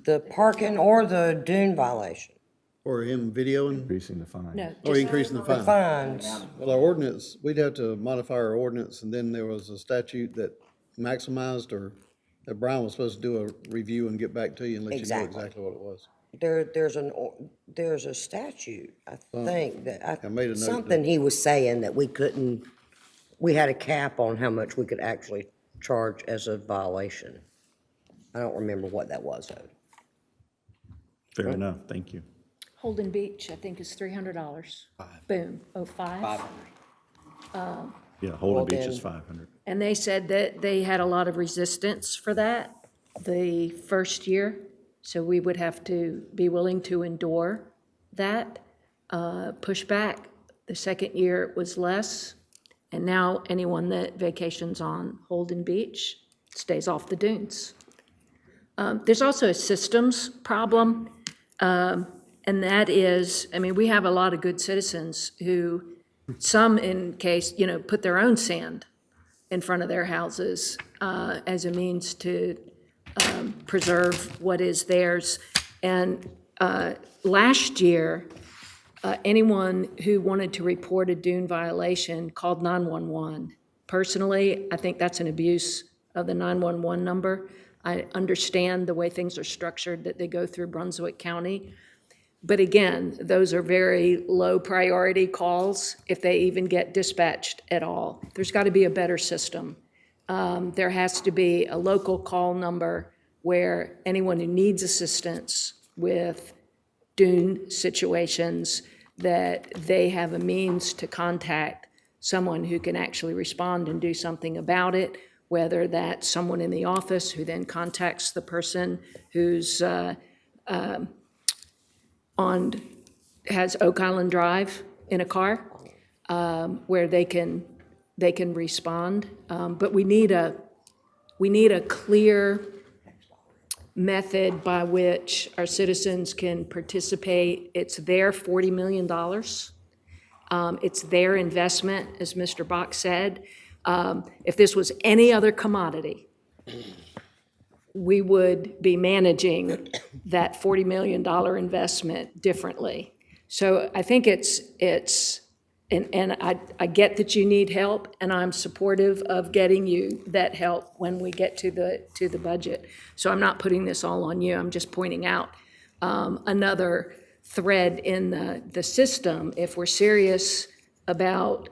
The parking or the dune violation? Or him videoing, Increasing the fine. No, or just increasing the The fine? fines, Well, our ordinance, we'd have to modify our ordinance, and then there was a statute that maximized, or that Brian was supposed to do a review and get back to you and let you know Exactly. exactly what it was. there's a statute, I think, I made a note something he was saying that we had a cap on how much we could actually charge as a violation. I don't remember what that was, though. Fair enough, thank you. Holden Beach, I think, is $300. Boom. Oh, 5? Yeah, Holden Well, Beach is then- 500. And they said that they had a lot of resistance for that the first year. So we would have to be willing to endure that pushback. The second year it was less. And now anyone that vacations on Holden Beach stays off the dunes. There's also a systems problem. And that is, we have a lot of good citizens who, some in case, put their own sand in front of their houses as a means to preserve what is theirs. And last year, anyone who wanted to report a dune violation called 911. Personally, I think that's an abuse of the 911 number. I understand the way things are structured, that they go through Brunswick County. But again, those are very low priority calls if they even get dispatched at all. There's got to be a better system. There has to be a local call number where anyone who needs assistance with dune situations, that they have a means to contact someone who can actually respond and do something about it, whether that's someone in the office who then contacts the person who's has Oak Island Drive in a car, where they can respond. But we need a clear method by which our citizens can participate. It's their $40 million. It's their investment, as Mr. Bach said. If this was any other commodity, we would be managing that $40 million investment differently. So I think it's and I get that you need help, and I'm supportive of getting you that help when we get to the budget. So I'm not putting this all on you, I'm just pointing out another thread in the system. If we're serious about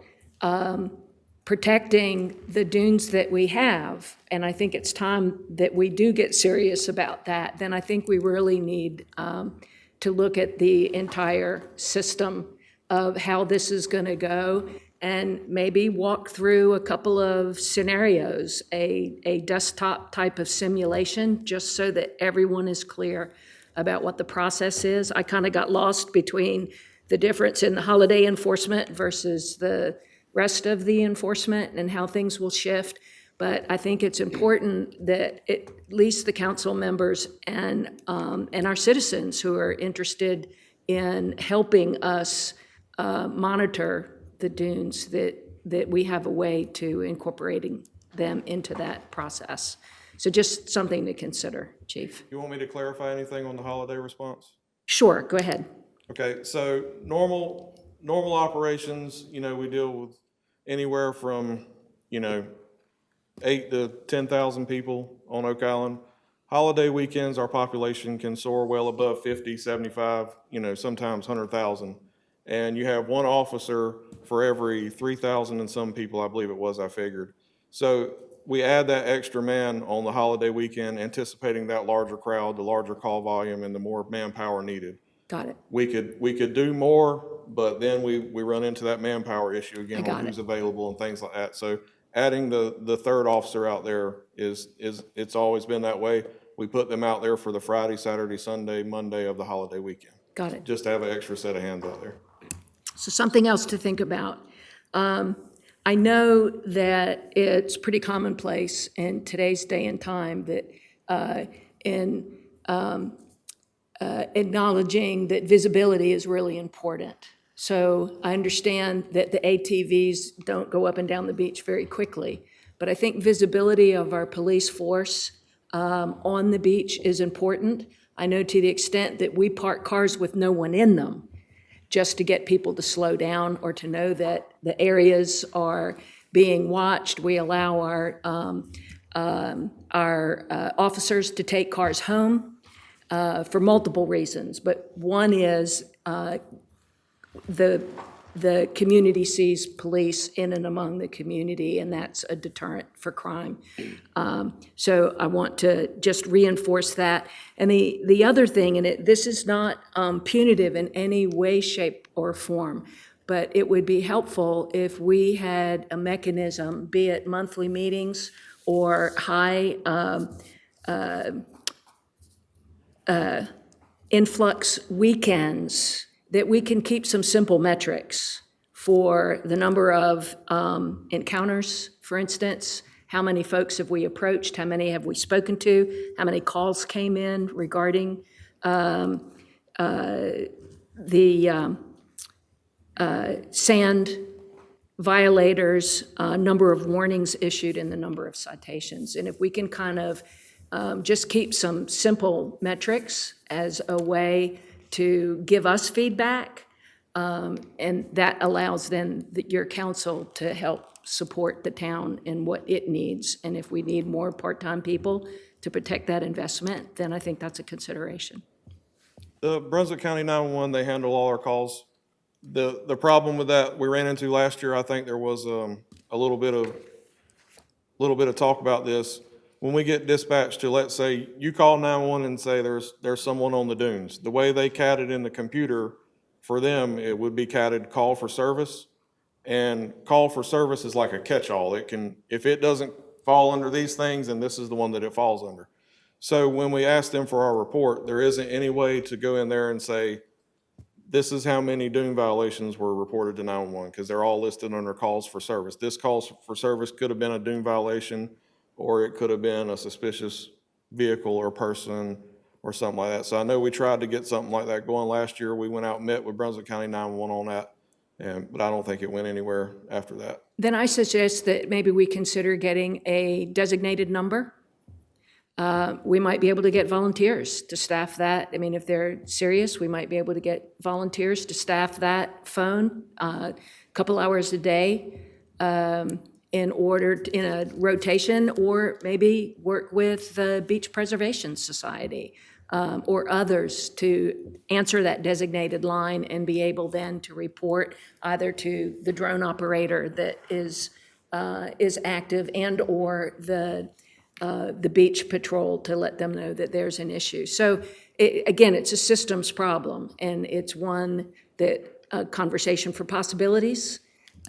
protecting the dunes that we have, and I think it's time that we do get serious about that, then I think we really need to look at the entire system of how this is going to go, and maybe walk through a couple of scenarios, a desktop type of simulation, just so that everyone is clear about what the process is. I kind of got lost between the difference in the holiday enforcement versus the rest of the enforcement and how things will shift. But I think it's important that at least the council members and our citizens who are interested in helping us monitor the dunes, that we have a way to incorporating them into that process. So just something to consider, Chief. You want me to clarify anything on the holiday response? Sure, go ahead. Okay, so normal operations, we deal with anywhere from, 8 to 10,000 people on Oak Island. Holiday weekends, our population can soar well above 50, 75, sometimes 100,000. And you have one officer for every 3,000 and some people, I believe it was, I figured. So we add that extra man on the holiday weekend, anticipating that larger crowd, the larger call volume, and the more manpower needed. Got it. We could do more, but then we run into that manpower issue again on who's available and things like that. So adding the third officer out there it's always been that way. We put them out there for the Friday, Saturday, Sunday, Monday of the holiday weekend. Got it. Just to have an extra set of hands out there. So something else to think about. I know that it's pretty commonplace in today's day and time that in acknowledging that visibility is really important. So I understand that the ATVs don't go up and down the beach very quickly, but I think visibility of our police force on the beach is important. I know to the extent that we park cars with no one in them, just to get people to slow down or to know that the areas are being watched. We allow our officers to take cars home for multiple reasons, but one is the community sees police in and among the community, and that's a deterrent for crime. So I want to just reinforce that. And the other thing, and this is not punitive in any way, shape, or form, but it would be helpful if we had a mechanism, be it monthly meetings or high influx weekends, that we can keep some simple metrics for the number of encounters, for instance. How many folks have we approached? How many have we spoken to? How many calls came in regarding the sand violators, number of warnings issued, and the number of citations? And if we can kind of just keep some simple metrics as a way to give us feedback, and that allows then your council to help support the town in what it needs. And if we need more part-time people to protect that investment, then I think that's a consideration. The Brunswick County 911, they handle all our calls. The problem with that we ran into last year, I think there was a little bit of talk about this. When we get dispatched to, let's say, you call 911 and say there's someone on the dunes, the way they CAD it in the computer, for them, it would be CADed call for service. And call for service is like a catch-all. It can, if it doesn't fall under these things, then this is the one that it falls under. So when we ask them for our report, there isn't any way to go in there and say, this is how many dune violations were reported to 911, because they're all listed under calls for service. This calls for service could have been a dune violation, or it could have been a suspicious vehicle or person or something like that. So I know we tried to get something like that going last year. We went out and met with Brunswick County 911 on that, but I don't think it went anywhere after that. Then I suggest that maybe we consider getting a designated number We might be able to get volunteers to staff that. I mean, if they're serious, we might be able to get volunteers to staff that phone a couple hours a day in a rotation, or maybe work with the Beach Preservation Society or others to answer that designated line and be able then to report either to the drone operator that is active and/or the beach patrol to let them know that there's an issue. So again, it's a systems problem, and it's one that, a conversation for possibilities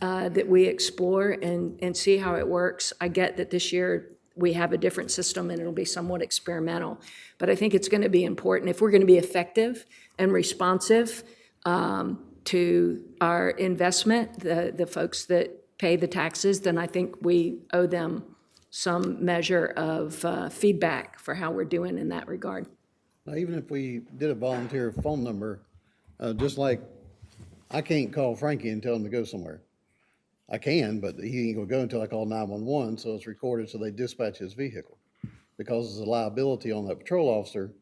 that we explore and see how it works. I get that this year we have a different system and it'll be somewhat experimental, but I think it's going to be important if we're going to be effective and responsive to our investment, the folks that pay the taxes, then I think we owe them some measure of feedback for how we're doing in that regard. Now, even if we did a volunteer phone number, just like I can't call Frankie and tell him to go somewhere. I can, but he ain't gonna go until I call 911, so it's recorded so they dispatch his vehicle. Because there's a liability on that patrol officer,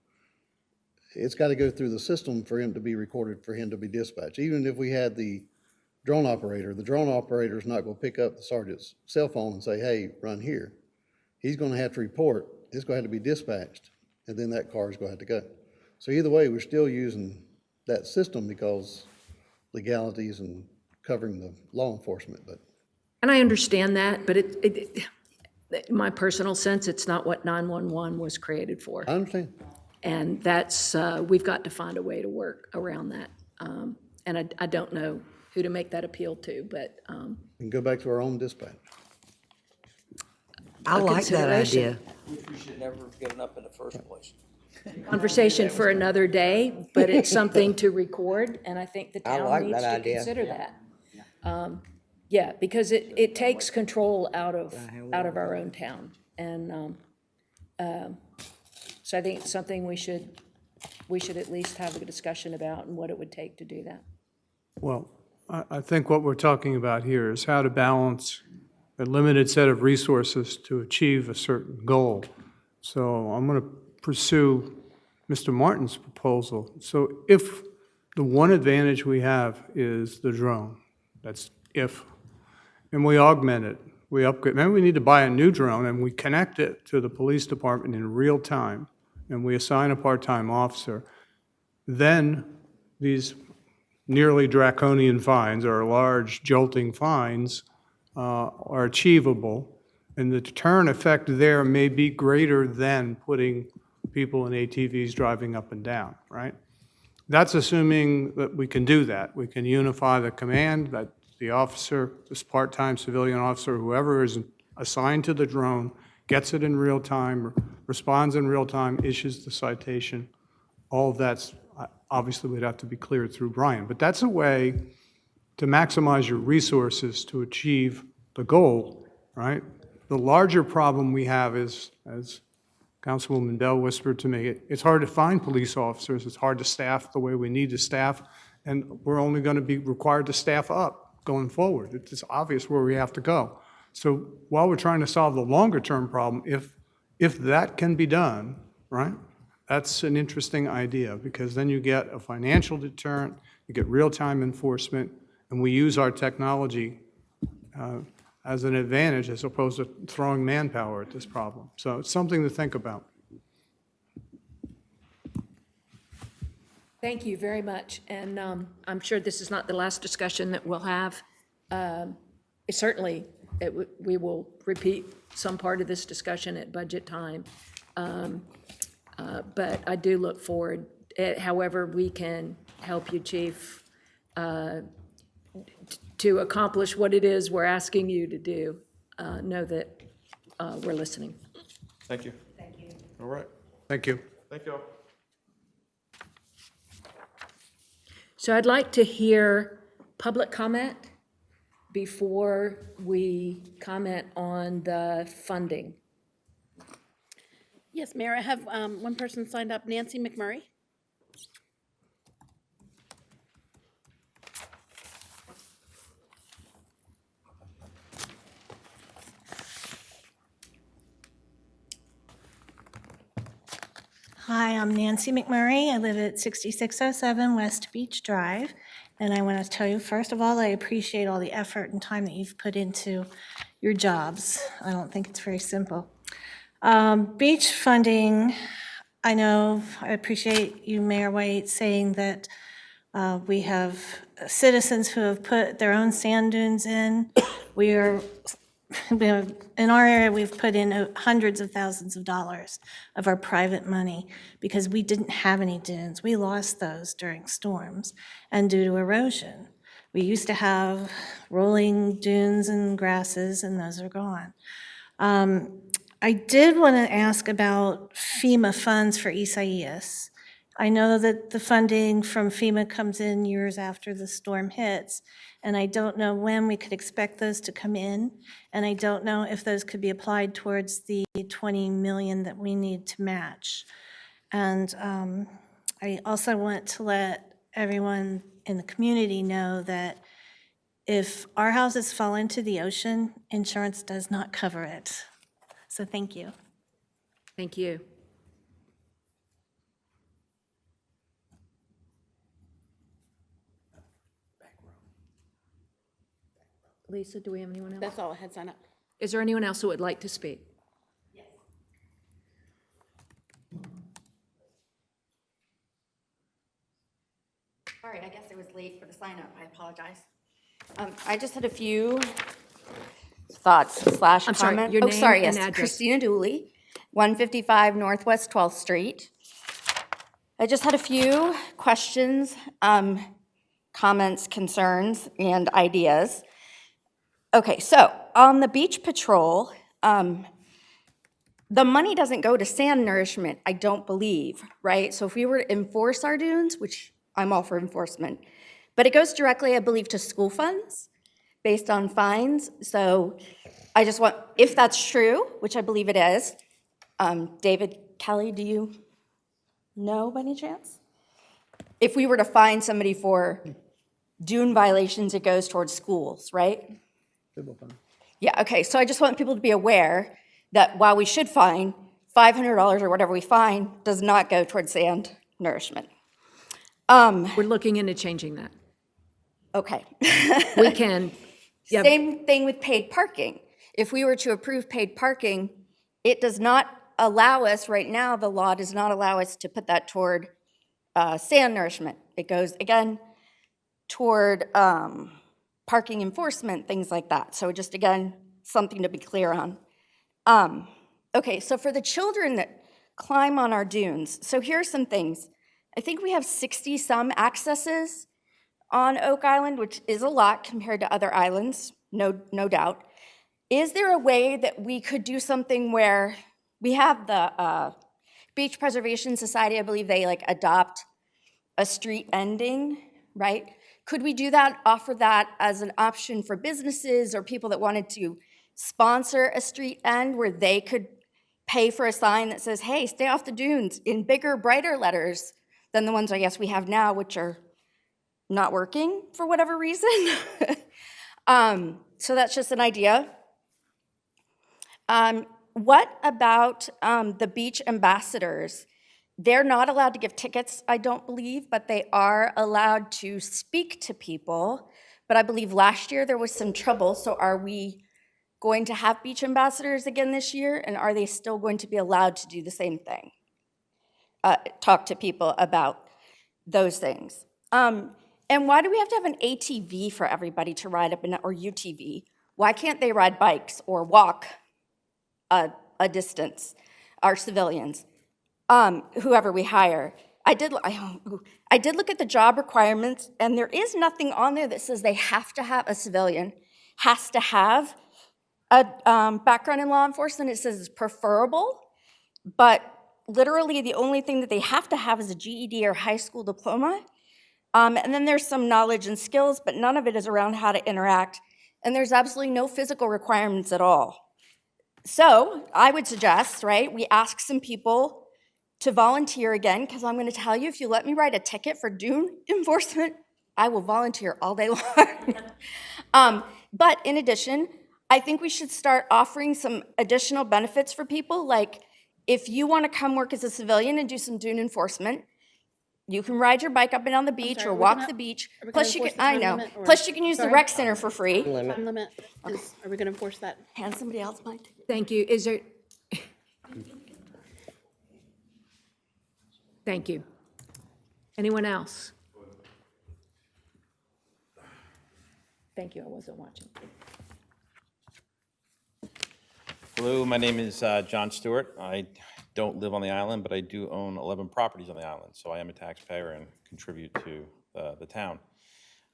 it's gotta go through the system for him to be recorded, for him to be dispatched. Even if we had the drone operator's not gonna pick up the sergeant's cell phone and say, hey, run here. He's gonna have to report, it's gonna have to be dispatched, and then that car's gonna have to go. So either way, we're still using that system because legalities and covering the law enforcement, but. And I understand that, but my personal sense, it's not what 911 was created for. I understand. And that's, we've got to find a way to work around that. And I don't know who to make that appeal to, but We can go back to our own dispatch. I like that consideration. idea. Which we should never have given up in the first place. conversation for another day, but it's something to record, and I think the I town like needs that to idea. consider that. Yeah, because it takes control out of our own town. And so I think it's something we should at least have a discussion about and what it would take to do that. Well, I think what we're talking about here is how to balance a limited set of resources to achieve a certain goal. So I'm going to pursue Mr. Martin's proposal. So if the one advantage we have is the drone, that's if, and we augment it, we upgrade, maybe we need to buy a new drone and we connect it to the police department in real time, and we assign a part-time officer, then these nearly draconian fines or large jolting fines are achievable, and the deterrent effect there may be greater than putting people in ATVs driving up and down, right? That's assuming that we can do that. We can unify the command, that the officer, this part-time civilian officer, whoever is assigned to the drone, gets it in real time, responds in real time, issues the citation. All of that's, obviously would have to be cleared through Brian, but that's a way to maximize your resources to achieve the goal, right? The larger problem we have is, as Councilwoman Bell whispered to me, it's hard to find police officers, it's hard to staff the way we need to staff, and we're only going to be required to staff up going forward. It's obvious where we have to go. So while we're trying to solve the longer-term problem, if that can be done, right, that's an interesting idea, because then you get a financial deterrent, you get real-time enforcement, and we use our technology as an advantage as opposed to throwing manpower at this problem. So it's something to think about. Thank you very much, and I'm sure this is not the last discussion that we'll have. Certainly, we will repeat some part of this discussion at budget time, but I do look forward, however we can help you, Chief, to accomplish what it is we're asking you to do. Know that we're listening. Thank you. Thank you. All right. Thank you. Thank you all. So I'd like to hear public comment before we comment on the funding. Yes, Mayor, I have one person signed up, Nancy McMurray. Hi, I'm Nancy McMurray. I live at 6607 West Beach Drive. And I want to tell you, first of all, I appreciate all the effort and time that you've put into your jobs. I don't think it's very simple. Beach funding, I know, I appreciate you, Mayor White, saying that we have citizens who have put their own sand dunes in. In our area, we've put in hundreds of thousands of dollars of our private money because we didn't have any dunes. We lost those during storms and due to erosion. We used to have rolling dunes and grasses, and those are gone. I did want to ask about FEMA funds for Isaias. I know that the funding from FEMA comes in years after the storm hits, and I don't know when we could expect those to come in, and I don't know if those could be applied towards the 20 million that we need to match. And I also want to let everyone in the community know that if our houses fall into the ocean, insurance does not cover it. So thank you. Thank you. Lisa, do we have anyone else? That's all I had signed up. Is there anyone else who would like to speak? Sorry, I guess I was late for the sign up. I apologize. I just had a few thoughts slash I'm sorry, comment. your name Sorry, and yes, address. Christina Dooley, 155 Northwest 12th Street. I just had a few questions, comments, concerns, and ideas. Okay, so on the beach patrol, the money doesn't go to sand nourishment, I don't believe, right? So if we were to enforce our dunes, which I'm all for enforcement, but it goes directly, I believe, to school funds based on fines. So I just want, if that's true, which I believe it is, David Kelly, do you know by any chance? If we were to fine somebody for dune violations, it goes towards schools, right? Yeah, okay, so I just want people to be aware that while we should fine, $500 or whatever we fine does not go towards sand nourishment. We're looking into changing that. Okay. We can, yeah, Same thing with paid parking. If we were to approve paid parking, it does not allow us, right now, the law does not allow us to put that toward sand nourishment. It goes, again, toward parking enforcement, things like that. So just, again, something to be clear on. Okay, so for the children that climb on our dunes, so here are some things. I think we have 60-some accesses on Oak Island, which is a lot compared to other islands, no doubt. Is there a way that we could do something where we have the Beach Preservation Society, I believe they like adopt a street ending, right? Could we do that, offer that as an option for businesses or people that wanted to sponsor a street end where they could pay for a sign that says, hey, stay off the dunes, in bigger, brighter letters than the ones I guess we have now, which are not working for whatever reason. So that's just an idea. What about the beach ambassadors? They're not allowed to give tickets, I don't believe, but they are allowed to speak to people. But I believe last year there was some trouble, so are we going to have beach ambassadors again this year? And are they still going to be allowed to do the same thing? Talk to people about those things. And why do we have to have an ATV for everybody to ride up in, or UTV? Why can't they ride bikes or walk a distance, our civilians, whoever we hire? I did look at the job requirements, and there is nothing on there that says they have to have, a civilian has to have a background in law enforcement. It says it's preferable, but literally the only thing that they have to have is a GED or high school diploma. And then there's some knowledge and skills, but none of it is around how to interact. And there's absolutely no physical requirements at all. So I would suggest, right, we ask some people to volunteer again, because I'm going to tell you, if you let me write a ticket for dune enforcement, I will volunteer all day long. But in addition, I think we should start offering some additional benefits for people, like if you want to come work as a civilian and do some dune enforcement, you can ride your bike up and down the beach sorry, or are we walk gonna- the beach. are we gonna Plus you enforce can, the I time know, limit, or- plus you can use the Sorry. rec center for free. Time limit is, are we gonna enforce that? Hand somebody else my ticket. Thank you. Is there? Thank you. Anyone else? Thank you, I wasn't watching. Hello, my name is John Stewart. I don't live on the island, but I do own 11 properties on the island, so I am a taxpayer and contribute to the town.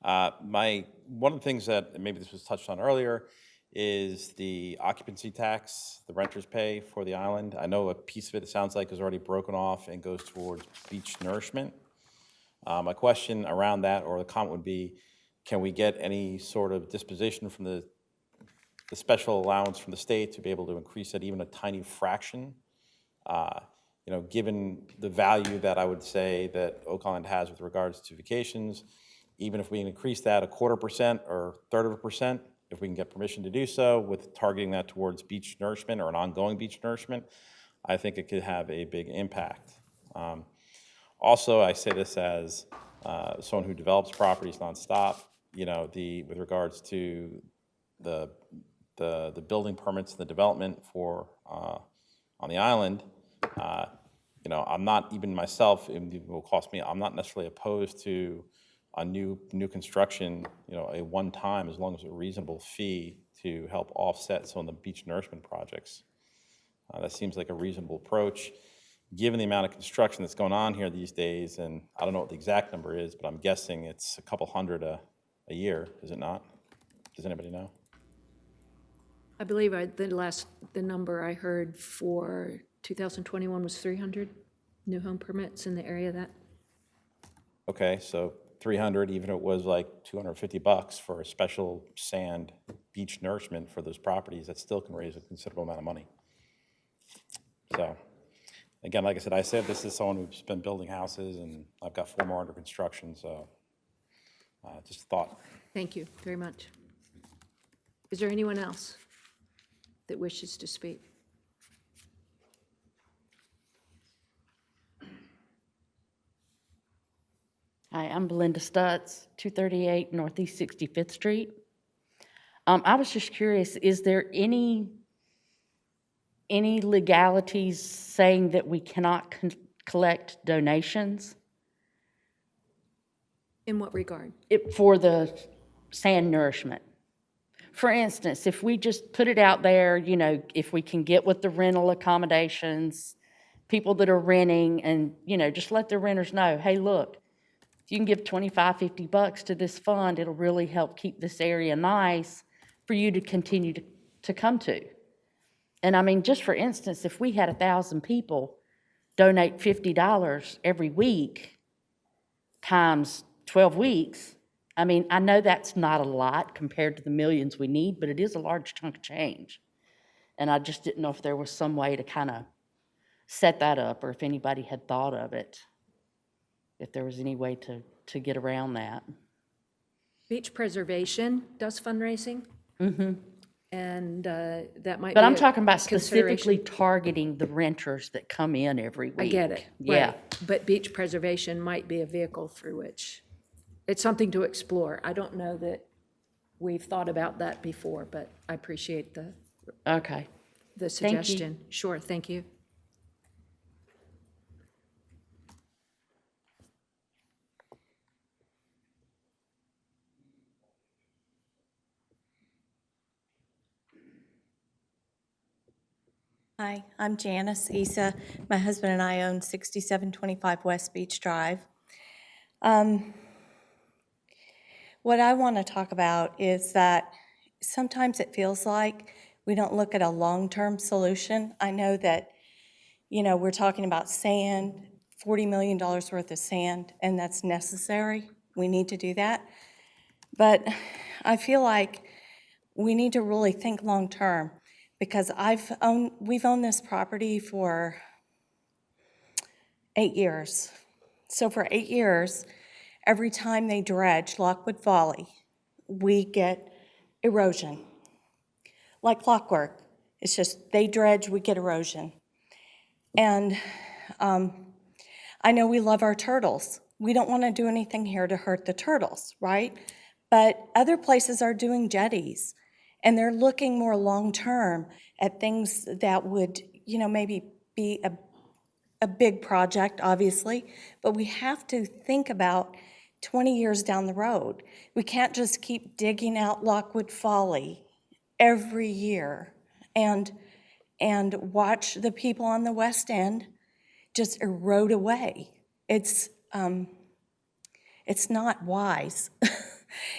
One of the things that, maybe this was touched on earlier, is the occupancy tax the renters pay for the island. I know a piece of it sounds like is already broken off and goes towards beach nourishment. My question around that, or the comment would be, can we get any sort of disposition from the special allowance from the state to be able to increase it even a tiny fraction? Given the value that I would say that Oak Island has with regards to vacations, even if we increase that 1/4% or 1/3%, if we can get permission to do so with targeting that towards beach nourishment or an ongoing beach nourishment, I think it could have a big impact. Also, I say this as someone who develops properties nonstop, with regards to the building permits and the development for on the island, I'm not even myself, it will cost me, I'm not necessarily opposed to a new construction, a one-time, as long as a reasonable fee to help offset some of the beach nourishment projects. That seems like a reasonable approach, given the amount of construction that's going on here these days, and I don't know what the exact number is, but I'm guessing it's a couple hundred a year, is it not? Does anybody know? I believe the number I heard for 2021 was 300 new home permits in the area that. Okay, so 300, even if it was like $250 for a special sand beach nourishment for those properties, that still can raise a considerable amount of money. So, again, like I said this is someone who's been building houses, and I've got 4 more under construction, so just a thought. Thank you very much. Is there anyone else that wishes to speak? Hi, I'm Belinda Stutz, 238 Northeast 65th Street. I was just curious, is there any legalities saying that we cannot collect donations In what regard? for the sand nourishment? For instance, if we just put it out there, if we can get with the rental accommodations, people that are renting, and, just let the renters know, hey, look, if you can give $25, $50 to this fund, it'll really help keep this area nice for you to continue to come to. And I mean, just for instance, if we had 1,000 people donate $50 every week times 12 weeks, I mean, I know that's not a lot compared to the millions we need, but it is a large chunk of change. And I just didn't know if there was some way to kind of set that up, or if anybody had thought of it, if there was any way to get around that. Beach Preservation does fundraising. Mm-hmm. And that might be But I'm a talking about consideration. specifically targeting the renters that come in every week. I get it. Yeah. Right. But beach preservation might be a vehicle through which, it's something to explore. I don't know that we've thought about that before, but I appreciate the Okay. Thank you. suggestion. Sure, thank you. Hi, I'm Janice Issa. My husband and I own 6725 West Beach Drive. What I want to talk about is that sometimes it feels like we don't look at a long-term solution. I know that, we're talking about sand, $40 million worth of sand, and that's necessary. We need to do that. But I feel like we need to really think long-term, because we've owned this property for 8 years. So for 8 years, every time they dredge Lockwood Valley, we get erosion. Like clockwork. It's just they dredge, we get erosion. And I know we love our turtles. We don't want to do anything here to hurt the turtles, right? But other places are doing jetties, and they're looking more long-term at things that would, maybe be a big project, obviously, but we have to think about 20 years down the road. We can't just keep digging out Lockwood Folly every year and watch the people on the West End just erode away. It's not wise,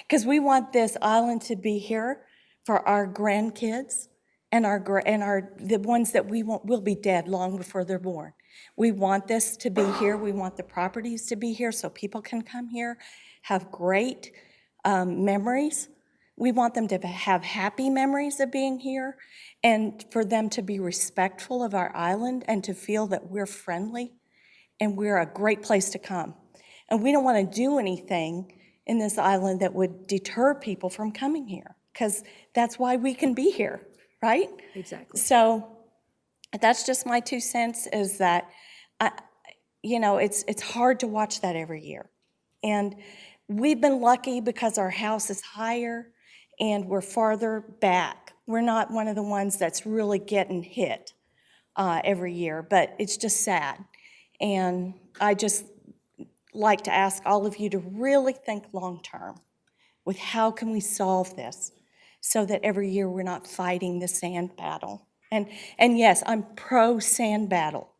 because we want this island to be here for our grandkids and the ones that will be dead long before they're born. We want this to be here. We want the properties to be here so people can come here, have great memories. We want them to have happy memories of being here, and for them to be respectful of our island and to feel that we're friendly and we're a great place to come. And we don't want to do anything in this island that would deter people from coming here, because that's why we can be here, right? Exactly. So that's just my 2 cents, is that, it's hard to watch that every year. And we've been lucky because our house is higher and we're farther back. We're not one of the ones that's really getting hit every year, but it's just sad. And I just like to ask all of you to really think long-term with how can we solve this so that every year we're not fighting the sand battle. And yes, I'm pro-sand battle.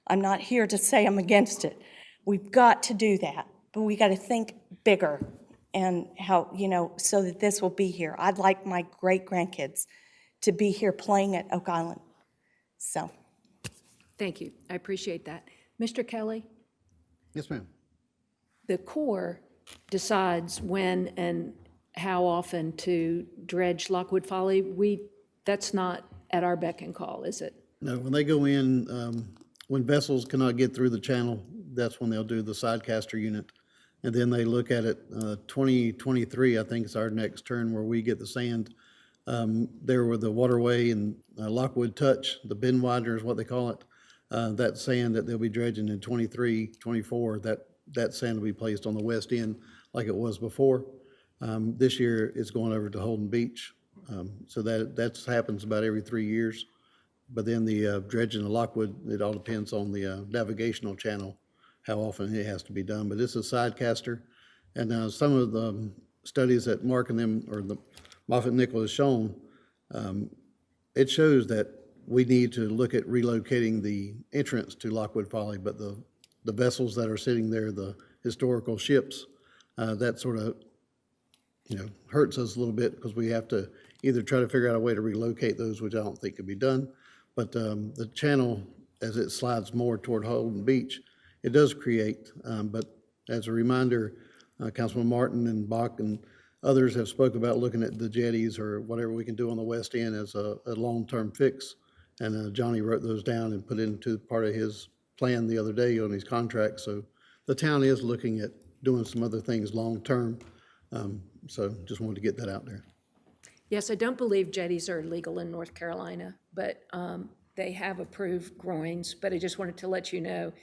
I'm not here to say I'm against it. We've got to do that, but we got to think bigger and how, so that this will be here. I'd like my great-grandkids to be here playing at Oak Island. So. Thank you. I appreciate that. Mr. Kelly, Yes, ma'am. the Corps decides when and how often to dredge Lockwood Folly. That's not at our beck and call, is it? No, when they go in, when vessels cannot get through the channel, that's when they'll do the sidecaster unit. And then they look at it, 2023, I think is our next turn where we get the sand. There were the waterway and Lockwood Touch, the bin widener is what they call it. That sand that they'll be dredging in 23, 24, that sand will be placed on the west end like it was before. This year, it's going over to Holden Beach. So that happens about every 3 years. But then the dredging of Lockwood, it all depends on the navigational channel, how often it has to be done. But it's a sidecaster. And some of the studies that Mark and them, or the Moffett Nickel has shown, it shows that we need to look at relocating the entrance to Lockwood Folly, but the vessels that are sitting there, the historical ships, that sort of, hurts us a little bit because we have to either try to figure out a way to relocate those, which I don't think could be done. But the channel, as it slides more toward Holden Beach, it does create, but as a reminder, Councilman Martin and Bach and others have spoke about looking at the jetties or whatever we can do on the west end as a long-term fix. And Johnny wrote those down and put it into part of his plan the other day on his contract. So the town is looking at doing some other things long-term. So just wanted to get that out there. Yes, I don't believe jetties are legal in North Carolina, but they have approved groins. But I just wanted to let you know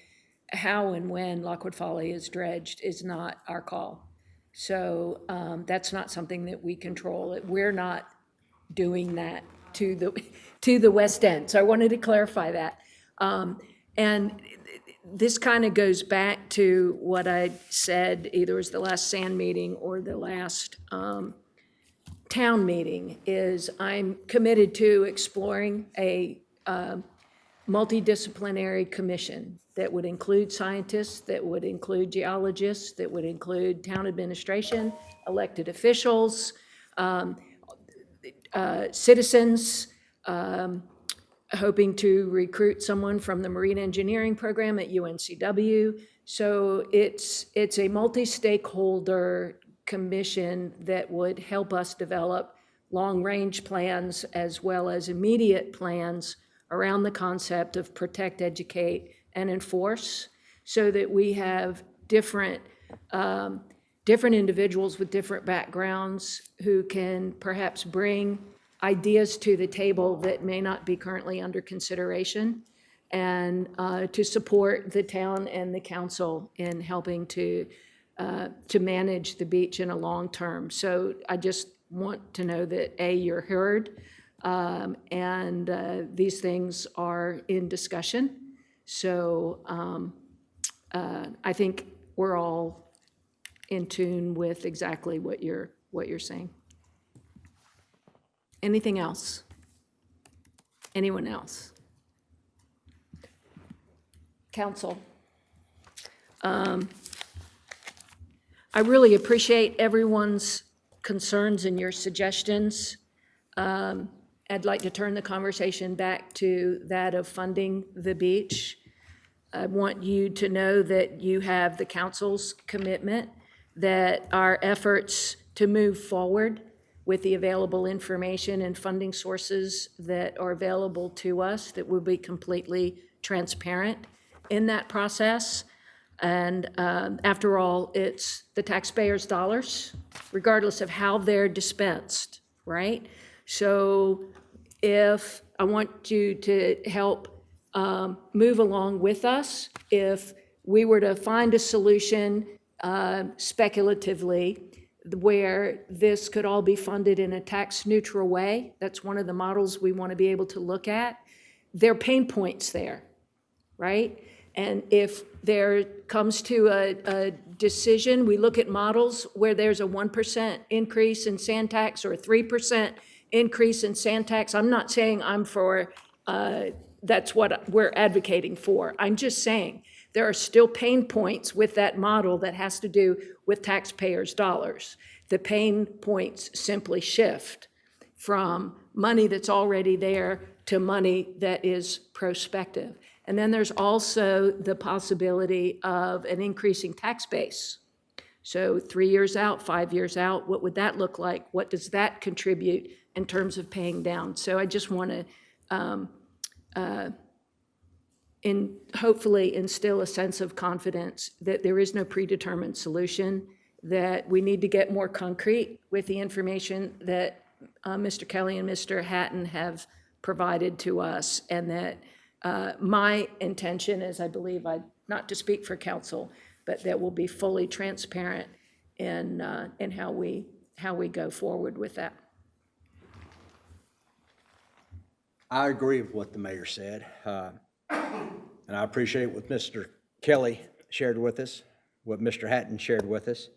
how and when Lockwood Folly is dredged is not our call. So that's not something that we control. We're not doing that to the west end. So I wanted to clarify that. And this kind of goes back to what I said, either it was the last SAND meeting or the last town meeting, is I'm committed to exploring a multidisciplinary commission that would include scientists, that would include geologists, that would include town administration, elected officials, citizens, hoping to recruit someone from the marine engineering program at UNCW. So it's a multi-stakeholder commission that would help us develop long-range plans as well as immediate plans around the concept of protect, educate, and enforce, so that we have different individuals with different backgrounds who can perhaps bring ideas to the table that may not be currently under consideration. and to support the town and the council in helping to manage the beach in a long term. So I just want to know that, A, you're heard, and these things are in discussion. So I think we're all in tune with exactly what you're saying. Anything else? Anyone else? Council. I really appreciate everyone's concerns and your suggestions. I'd like to turn the conversation back to that of funding the beach. I want you to know that you have the council's commitment, that our efforts to move forward with the available information and funding sources that are available to us, that will be completely transparent in that process. And after all, it's the taxpayers' dollars, regardless of how they're dispensed, right? So if I want you to help move along with us, if we were to find a solution speculatively where this could all be funded in a tax-neutral way, that's one of the models we want to be able to look at. There are pain points there, right? And if there comes to a decision, we look at models where there's a 1% increase in sand tax or a 3% increase in sand tax. I'm not saying I'm for, that's what we're advocating for. I'm just saying there are still pain points with that model that has to do with taxpayers' dollars. The pain points simply shift from money that's already there to money that is prospective. And then there's also the possibility of an increasing tax base. So 3 years out, 5 years out, what would that look like? What does that contribute in terms of paying down? So I just want to hopefully instill a sense of confidence that there is no predetermined solution, that we need to get more concrete with the information that Mr. Kelly and Mr. Hatton have provided to us, and that my intention is, I believe, not to speak for council, but that we'll be fully transparent in how we go forward with that. I agree with what the mayor said, and I appreciate what Mr. Kelly shared with us, what Mr. Hatton shared with us.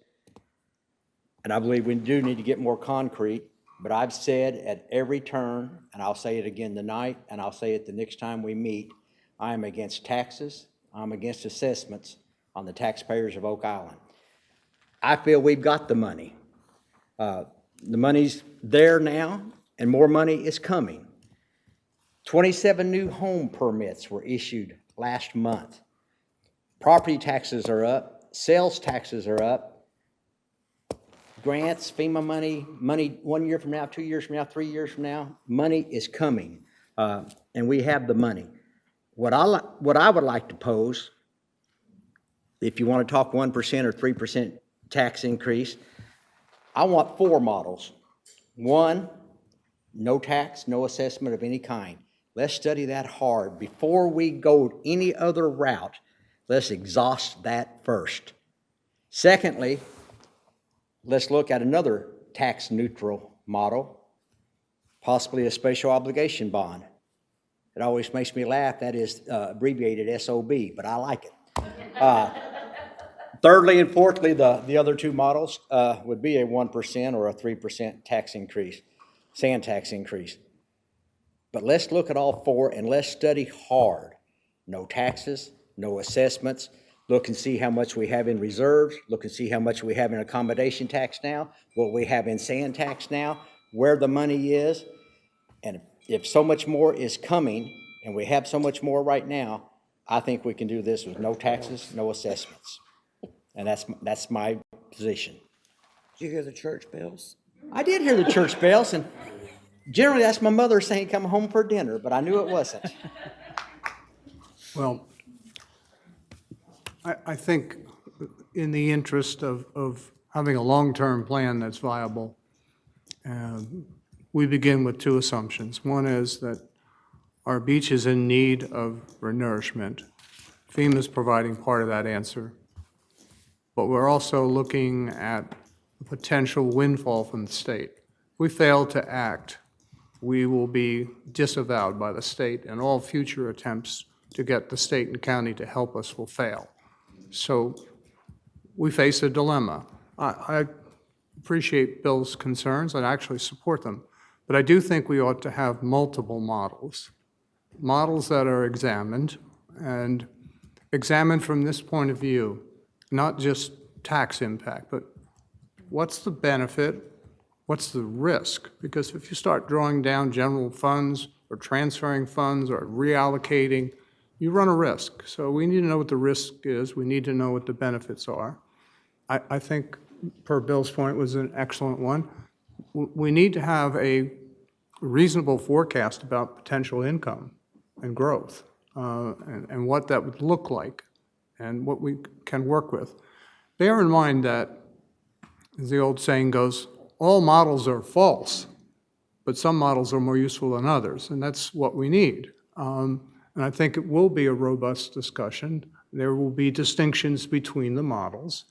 And I believe we do need to get more concrete, but I've said at every turn, and I'll say it again tonight, and I'll say it the next time we meet, I am against taxes, I'm against assessments on the taxpayers of Oak Island. I feel we've got the money. The money's there now, and more money is coming. 27 new home permits were issued last month. Property taxes are up, sales taxes are up, grants, FEMA money 1 year from now, 2 years from now, 3 years from now, money is coming, and we have the money. What I would like to pose, if you want to talk 1% or 3% tax increase, I want 4 models. 1, no tax, no assessment of any kind. Let's study that hard. Before we go any other route, let's exhaust that first. Secondly, let's look at another tax-neutral model, possibly a special obligation bond. It always makes me laugh. That is abbreviated SOB, but I like it. Thirdly and fourthly, the other 2 models would be a 1% or a 3% tax increase, sand tax increase. But let's look at all 4 and let's study hard. No taxes, no assessments. Look and see how much we have in reserves. Look and see how much we have in accommodation tax now, what we have in sand tax now, where the money is. And if so much more is coming, and we have so much more right now, I think we can do this with no taxes, no assessments. And that's my position. Did you hear the church bells? I did hear the church bells, and generally that's my mother saying come home for dinner, but I knew it wasn't. Well, I think in the interest of having a long-term plan that's viable, we begin with 2 assumptions. One is that Our beach is in need of renourishment. FEMA's providing part of that answer. But we're also looking at a potential windfall from the state. If we fail to act, we will be disavowed by the state, and all future attempts to get the state and county to help us will fail. So we face a dilemma. I appreciate Bill's concerns, and I actually support them, but I do think we ought to have multiple models that are examined, and examined from this point of view, not just tax impact, but what's the benefit, what's the risk? Because if you start drawing down general funds or transferring funds or reallocating, you run a risk. So we need to know what the risk is. We need to know what the benefits are. I think, per Bill's point, was an excellent one. We need to have a reasonable forecast about potential income and growth, and what that would look like and what we can work with. Bear in mind that, as the old saying goes, all models are false, but some models are more useful than others, and that's what we need. And I think it will be a robust discussion. There will be distinctions between the models.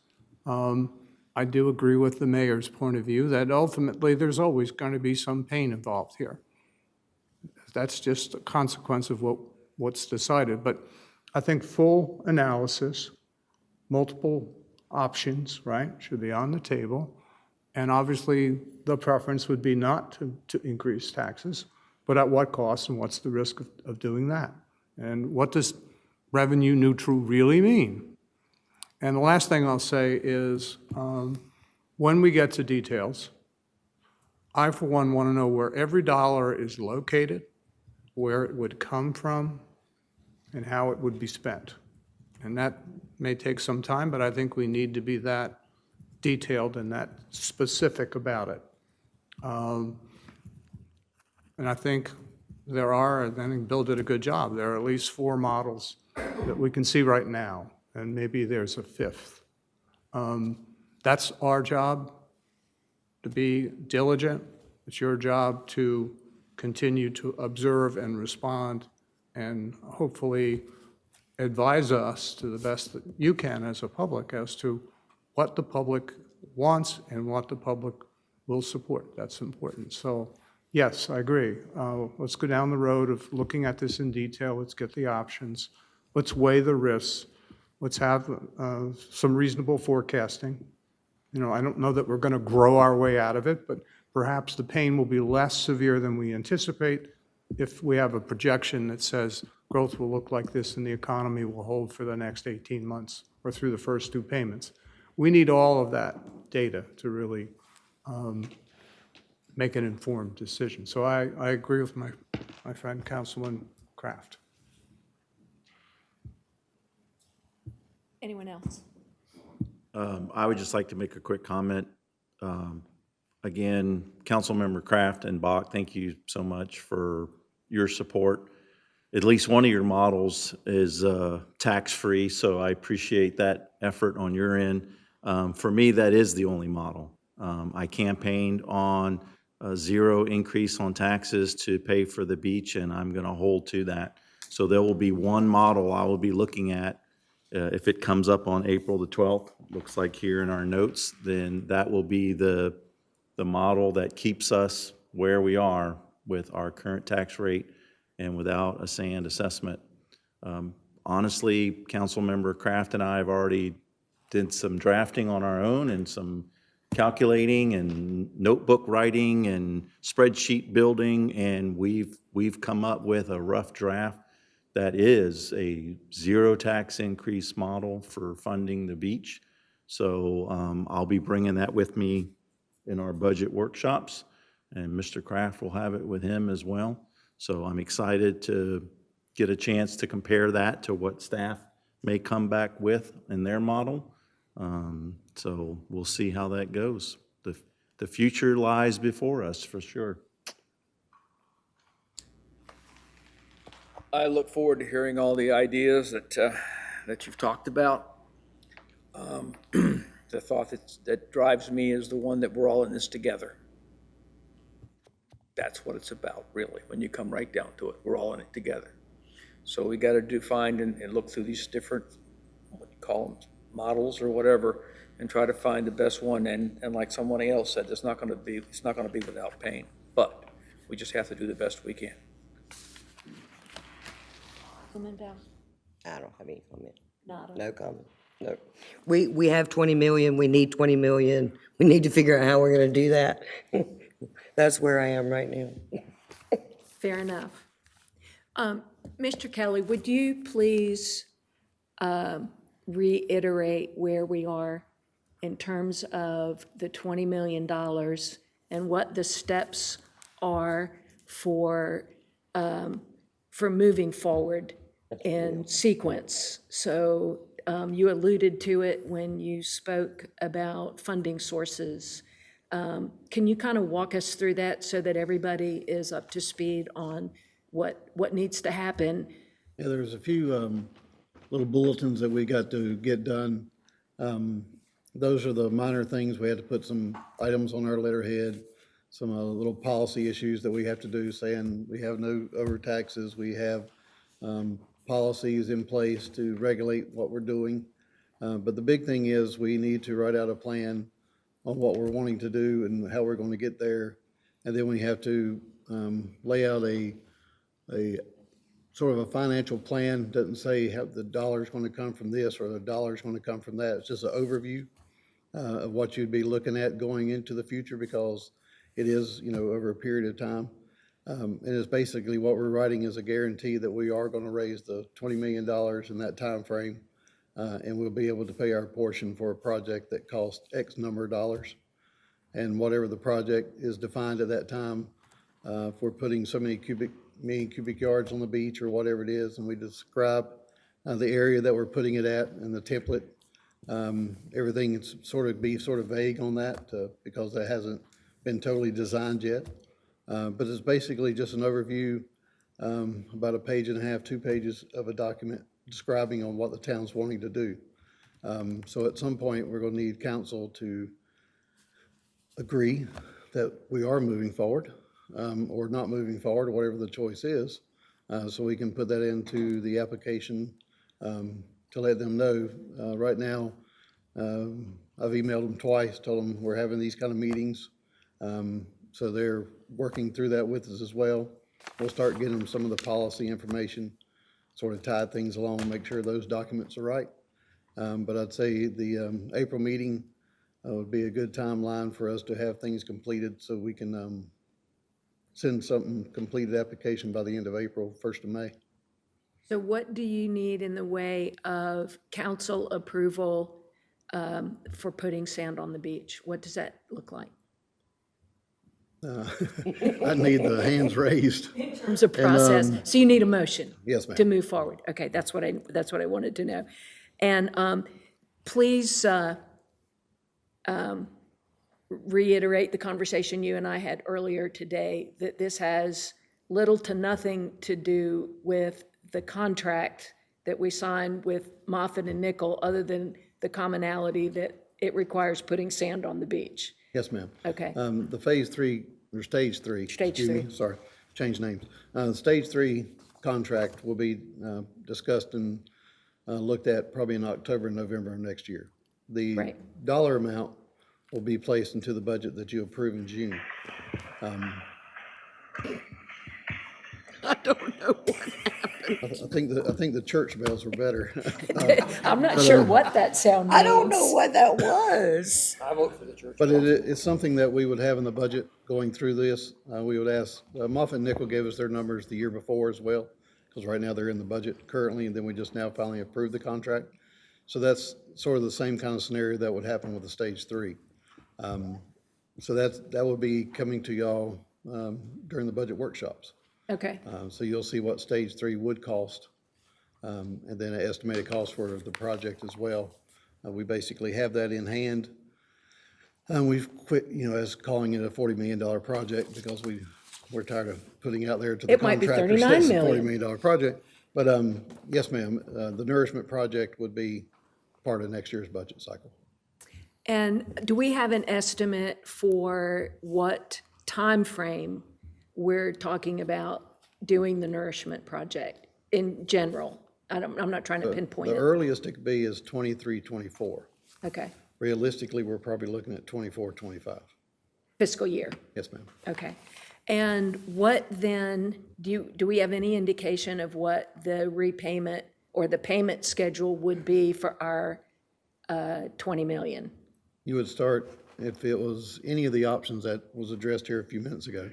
I do agree with the mayor's point of view that ultimately there's always going to be some pain involved here. That's just a consequence of what's decided. But I think full analysis, multiple options, right, should be on the table. And obviously, the preference would be not to increase taxes, but at what cost and what's the risk of doing that? And what does revenue neutral really mean? And the last thing I'll say is, when we get to details, I, for one, want to know where every dollar is located, where it would come from, and how it would be spent. And that may take some time, but I think we need to be that detailed and that specific about it. And I think there are, and I think Bill did a good job, there are at least 4 models that we can see right now, and maybe there's a 5th. That's our job, to be diligent. It's your job to continue to observe and respond and hopefully advise us to the best that you can as a public as to what the public wants and what the public will support. That's important. So yes, I agree. Let's go down the road of looking at this in detail. Let's get the options. Let's weigh the risks. Let's have some reasonable forecasting. You know, I don't know that we're going to grow our way out of it, but perhaps the pain will be less severe than we anticipate if we have a projection that says growth will look like this and the economy will hold for the next 18 months or through the first 2 payments. We need all of that data to really make an informed decision. So I agree with my friend Councilman Kraft. Anyone else? I would just like to make a quick comment. Again, Councilmember Kraft and Bach, thank you so much for your support. At least one of your models is tax-free, so I appreciate that effort on your end. For me, that is the only model. I campaigned on a 0 increase on taxes to pay for the beach, and I'm going to hold to that. So there will be one model I will be looking at. If it comes up on April the 12th, looks like here in our notes, then that will be the model that keeps us where we are with our current tax rate and without a sand assessment. Honestly, Councilmember Kraft and I have already did some drafting on our own and some calculating and notebook writing and spreadsheet building, and we've come up with a rough draft that is a 0 tax increase model for funding the beach. So I'll be bringing that with me in our budget workshops, and Mr. Kraft will have it with him as well. So I'm excited to get a chance to compare that to what staff may come back with in their model. So we'll see how that goes. The future lies before us for sure. I look forward to hearing all the ideas that you've talked about. The thought that drives me is the one that we're all in this together. That's what it's about, really, when you come right down to it. We're all in it together. So we got to find and look through these different, what you call them, models or whatever, and try to find the best one. And like somebody else said, it's not going to be without pain, but we just have to do the best we can. I don't have any comment. No comment. No. We have 20 million, we need 20 million. We need to figure out how we're gonna do that. That's where I am right now. Fair enough. Mr. Kelly, would you please reiterate where we are in terms of the $20 million and what the steps are for moving forward in sequence? So you alluded to it when you spoke about funding sources. Can you kind of walk us through that so that everybody is up to speed on what needs to happen? Yeah, there's a few little bulletins that we got to get done. Those are the minor things. We had to put some items on our letterhead, some little policy issues that we have to do, saying we have no overtaxes, we have policies in place to regulate what we're doing. But the big thing is we need to write out a plan on what we're wanting to do and how we're going to get there. And then we have to lay out a sort of a financial plan. Doesn't say how the dollar's going to come from this or the dollar's going to come from that. It's just an overview of what you'd be looking at going into the future, because it is, over a period of time. And it's basically what we're writing is a guarantee that we are going to raise the $20 million in that time frame, and we'll be able to pay our portion for a project that costs X number of dollars. And whatever the project is defined at that time, if we're putting so many million cubic yards on the beach or whatever it is, and we describe the area that we're putting it at and the template, everything is sort of vague on that because that hasn't been totally designed yet. But it's basically just an overview, about a page and a half, 2 pages of a document describing on what the town's wanting to do. So at some point, we're going to need council to agree that we are moving forward, or not moving forward, or whatever the choice is, so we can put that into the application to let them know. Right now, I've emailed them twice, told them we're having these kind of meetings. So they're working through that with us as well. We'll start getting them some of the policy information, sort of tie things along, make sure those documents are right. But I'd say the April meeting would be a good timeline for us to have things completed so we can send something completed application by the end of April, 1st of May. So what do you need in the way of council approval for putting sand on the beach? What does that look like? I need the hands raised. In terms of process, so you need a motion? Yes, ma'am. To move forward. Okay, that's what I wanted to know. And please reiterate the conversation you and I had earlier today, that this has little to nothing to do with the contract that we signed with Moffitt and Nickel, other than the commonality that it requires putting sand on the beach. Yes, ma'am. Okay. The phase 3, or stage 3. Stage excuse me, 3. Sorry, change names. The stage 3 contract will be discussed and looked at probably in October and November of next year. The Right. dollar amount will be placed into the budget that you approve in June. I don't know what happened. I think the church bells were better. I'm not sure what that sound means. I don't know what that was. I vote for the church. But it's something that we would have in the budget going through this. We would ask, Moffitt and Nickel gave us their numbers the year before as well, because right now they're in the budget currently, and then we just now finally approved the contract. So that's sort of the same kind of scenario that would happen with the stage 3. So that will be coming to y'all during the budget workshops. Okay. So you'll see what stage 3 would cost, and then an estimated cost for the project as well. We basically have that in hand. And we've quit, as calling it a $40 million project, because we're tired of putting out there to the It might be contractors. $39 It's a million. $40 million project. But yes, ma'am, the Nourishment project would be part of next year's budget cycle. And do we have an estimate for what time frame we're talking about doing the Nourishment project in general? I'm not trying to pinpoint The it. earliest it could be is 23, 24. Okay, Realistically, we're probably looking at 24, 25. fiscal year. Yes, ma'am. Okay. And what then, do we have any indication of what the repayment or the payment schedule would be for our 20 million? You would start, if it was any of the options that was addressed here a few minutes ago,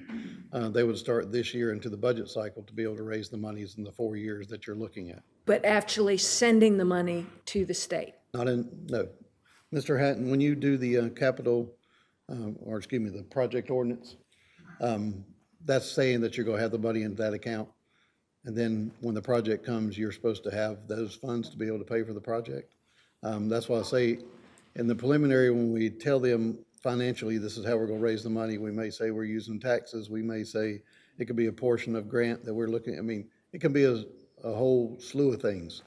they would start this year into the budget cycle to be able to raise the monies in the 4 years that you're looking at. But actually sending the money to the state? No. Mr. Hatton, when you do the capital, the project ordinance, that's saying that you're going to have the money in that account. And then when the project comes, you're supposed to have those funds to be able to pay for the project. That's why I say, in the preliminary, when we tell them financially, this is how we're going to raise the money, we may say we're using taxes, we may say it could be a portion of grant that we're looking, it can be a whole slew of things.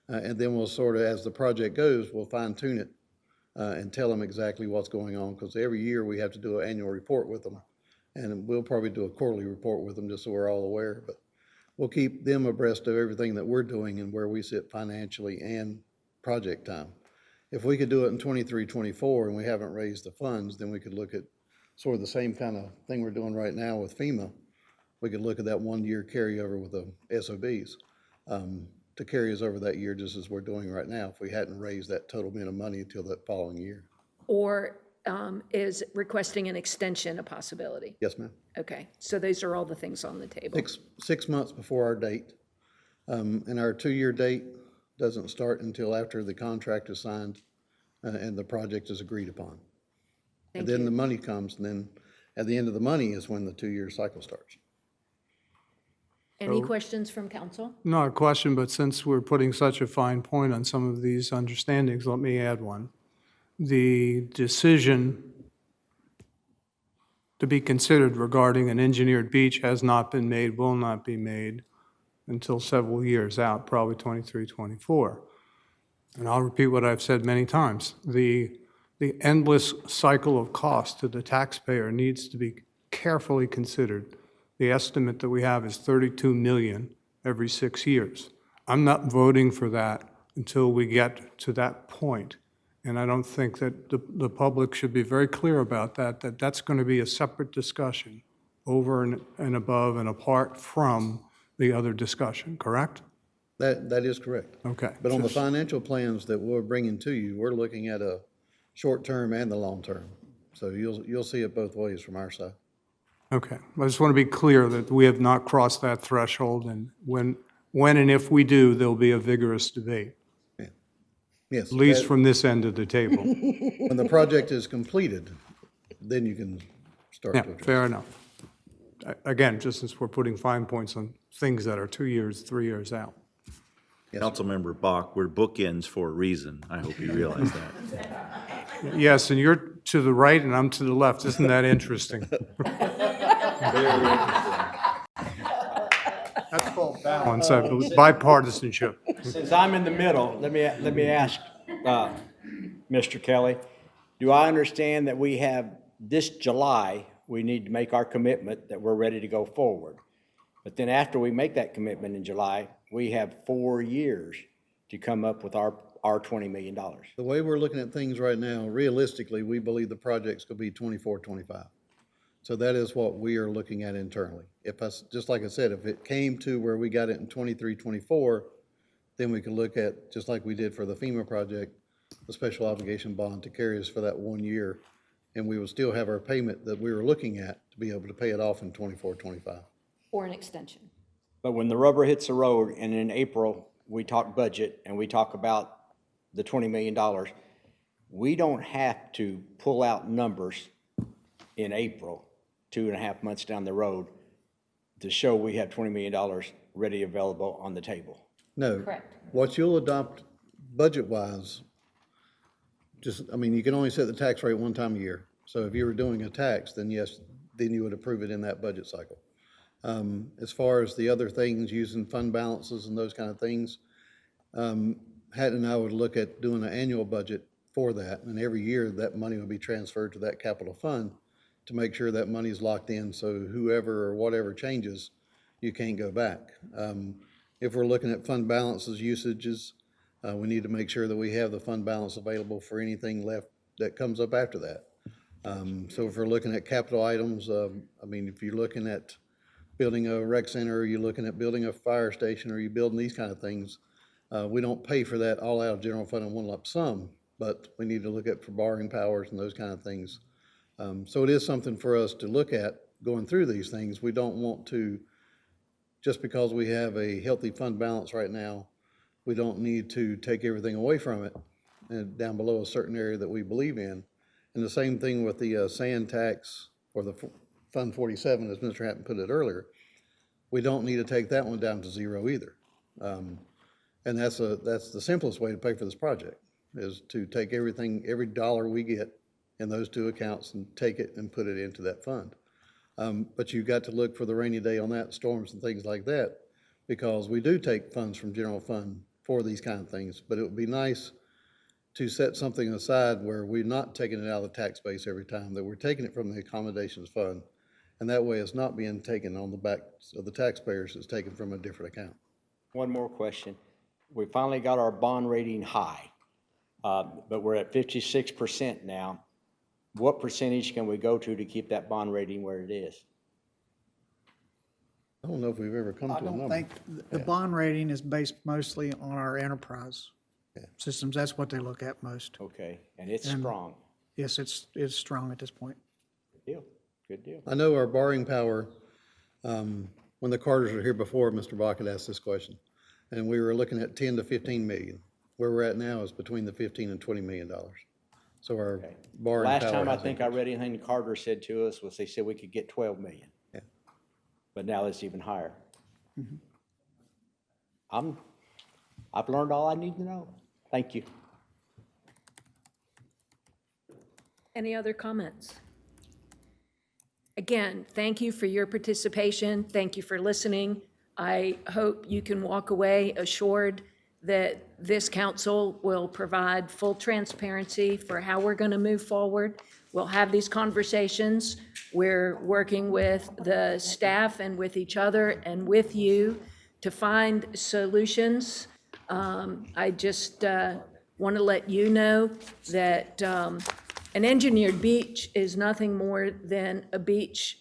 And then we'll sort of, as the project goes, we'll fine tune it and tell them exactly what's going on, because every year we have to do an annual report with them. And we'll probably do a quarterly report with them just so we're all aware, but we'll keep them abreast of everything that we're doing and where we sit financially and project time. If we could do it in 23, 24 and we haven't raised the funds, then we could look at sort of the same kind of thing we're doing right now with FEMA. We could look at that 1 year carryover with the SOBs to carry us over that year, just as we're doing right now, if we hadn't raised that total amount of money until that following year. Or is requesting an extension a possibility? Yes, ma'am. Okay, so those are all the things on the table. Six months before our date. And our 2 year date doesn't start until after the contract is signed and the project is agreed upon. And then the money comes, and then at the end of the money is when the 2 year cycle starts. Any questions from council? Not a question, but since we're putting such a fine point on some of these understandings, let me add one. The decision to be considered regarding an engineered beach has not been made, will not be made until several years out, probably 23, 24. And I'll repeat what I've said many times. The endless cycle of cost to the taxpayer needs to be carefully considered. The estimate that we have is 32 million every 6 years. I'm not voting for that until we get to that point. And I don't think that the public should be very clear about that that's going to be a separate discussion over and above and apart from the other discussion, correct? That is correct. Okay. But on the financial plans that we're bringing to you, we're looking at a short-term and the long-term. So you'll see it both ways from our side. Okay. I just want to be clear that we have not crossed that threshold, and when and if we do, there'll be a vigorous debate, Yes. at least from this end of the table. When the project is completed, then you can start Yeah, to address. fair enough. Again, just since we're putting fine points on things that are 2 years, 3 years out. Councilmember Bach, we're bookends for a reason. I hope you realize that. Yes, and you're to the right and I'm to the left. Isn't that interesting? That's called balance, I believe, bipartisanship. Since I'm in the middle, let me ask, Mr. Kelly, do I understand that we have this July, we need to make our commitment that we're ready to go forward? But then after we make that commitment in July, we have 4 years to come up with our $20 million. The way we're looking at things right now, realistically, we believe the project's gonna be 24, 25. So that is what we are looking at internally. Just like I said, if it came to where we got it in 23, 24, then we could look at, just like we did for the FEMA project, the special obligation bond to carry us for that 1 year. And we will still have our payment that we were looking at to be able to pay it off in 24, 25. Or an extension? But when the rubber hits the road, and in April, we talk budget and we talk about the $20 million, we don't have to pull out numbers in April, 2.5 months down the road, to show we have $20 million ready available on the table. No. Correct. What you'll adopt budget-wise, you can only set the tax rate one time a year. So if you were doing a tax, then yes, then you would approve it in that budget cycle. As far as the other things, using fund balances and those kind of things, Hatton and I would look at doing an annual budget for that, and every year that money would be transferred to that capital fund. to make sure that money's locked in, so whoever or whatever changes, you can't go back. If we're looking at fund balances, usages, we need to make sure that we have the fund balance available for anything left that comes up after that. So if we're looking at capital items, I mean, if you're looking at building a rec center, or you're looking at building a fire station, or you're building these kind of things, we don't pay for that all out of general fund in one lump sum, but we need to look at for borrowing powers and those kind of things. So it is something for us to look at going through these things. We don't want to, just because we have a healthy fund balance right now, we don't need to take everything away from it and down below a certain area that we believe in. And the same thing with the sand tax, or the Fund 47, as Mr. Hatton put it earlier. We don't need to take that one down to zero either. And that's the simplest way to pay for this project, is to take everything, every dollar we get in those two accounts and take it and put it into that fund. But you've got to look for the rainy day on that, storms and things like that, because we do take funds from general fund for these kind of things. But it would be nice to set something aside where we're not taking it out of the tax base every time, that we're taking it from the accommodations fund. And that way it's not being taken on the backs of the taxpayers, it's taken from a different account. One more question. We finally got our bond rating high, but we're at 56% now. What percentage can we go to keep that bond rating where it is? I don't know if we've ever come I to a number. don't think, the bond rating is based mostly on our enterprise systems. That's what they look at most. Okay, and it's And- strong. Yes, it's strong at this point. Good deal, good deal. I know our borrowing power, when the Carters were here before, Mr. Bach had asked this question, and we were looking at 10 to 15 million. Where we're at now is between the 15 and 20 million dollars. So our borrowing power. Last time I hasn't think I read anything Carter said to us was they said we could get 12 million. Yeah. But now it's even higher. I've learned all I need to know. Thank you. Any other comments? Again, thank you for your participation. Thank you for listening. I hope you can walk away assured that this council will provide full transparency for how we're going to move forward. We'll have these conversations. We're working with the staff and with each other and with you to find solutions. I just want to let you know that an engineered beach is nothing more than a beach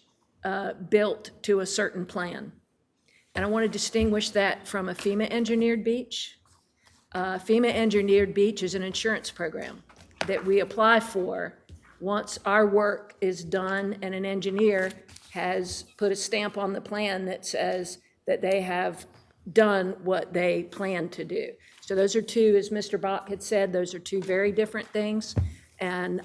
built to a certain plan. And I want to distinguish that from a FEMA engineered beach. FEMA engineered beach is an insurance program that we apply for once our work is done and an engineer has put a stamp on the plan that says that they have done what they plan to do. So those are two, as Mr. Bach had said, those are two very different things. And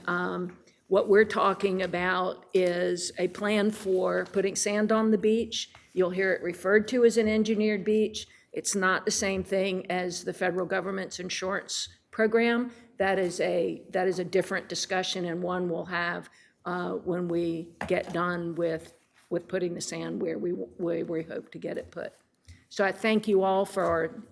what we're talking about is a plan for putting sand on the beach. You'll hear it referred to as an engineered beach. It's not the same thing as the federal government's insurance program. That is a different discussion, and one we'll have when we get done with putting the sand where we hope to get it put. So I thank you all for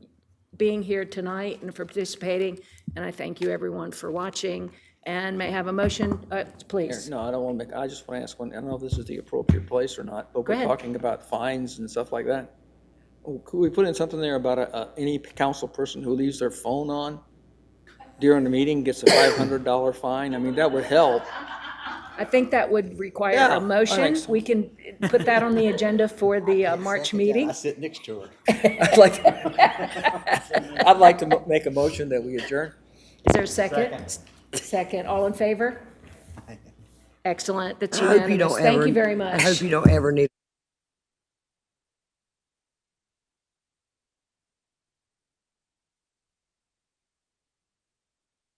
being here tonight and for participating, and I thank you everyone for watching. And may I have a motion, please? No, I don't want to make, I just want to ask one, I don't know if this is the appropriate place or not, but Go we're ahead. talking about fines and stuff like that. Oh, could we put in something there about any council person who leaves their phone on during the meeting gets a $500 fine? I mean, that would help. I think that would require Yeah, a motion. thanks. We can put that on the agenda for the March meeting. I sit next to her. I'd like to make a motion that we adjourn. Is there a second? Second, all in favor? Excellent, that's I hope you unanimous. don't Thank ever- you very much. I hope you don't ever need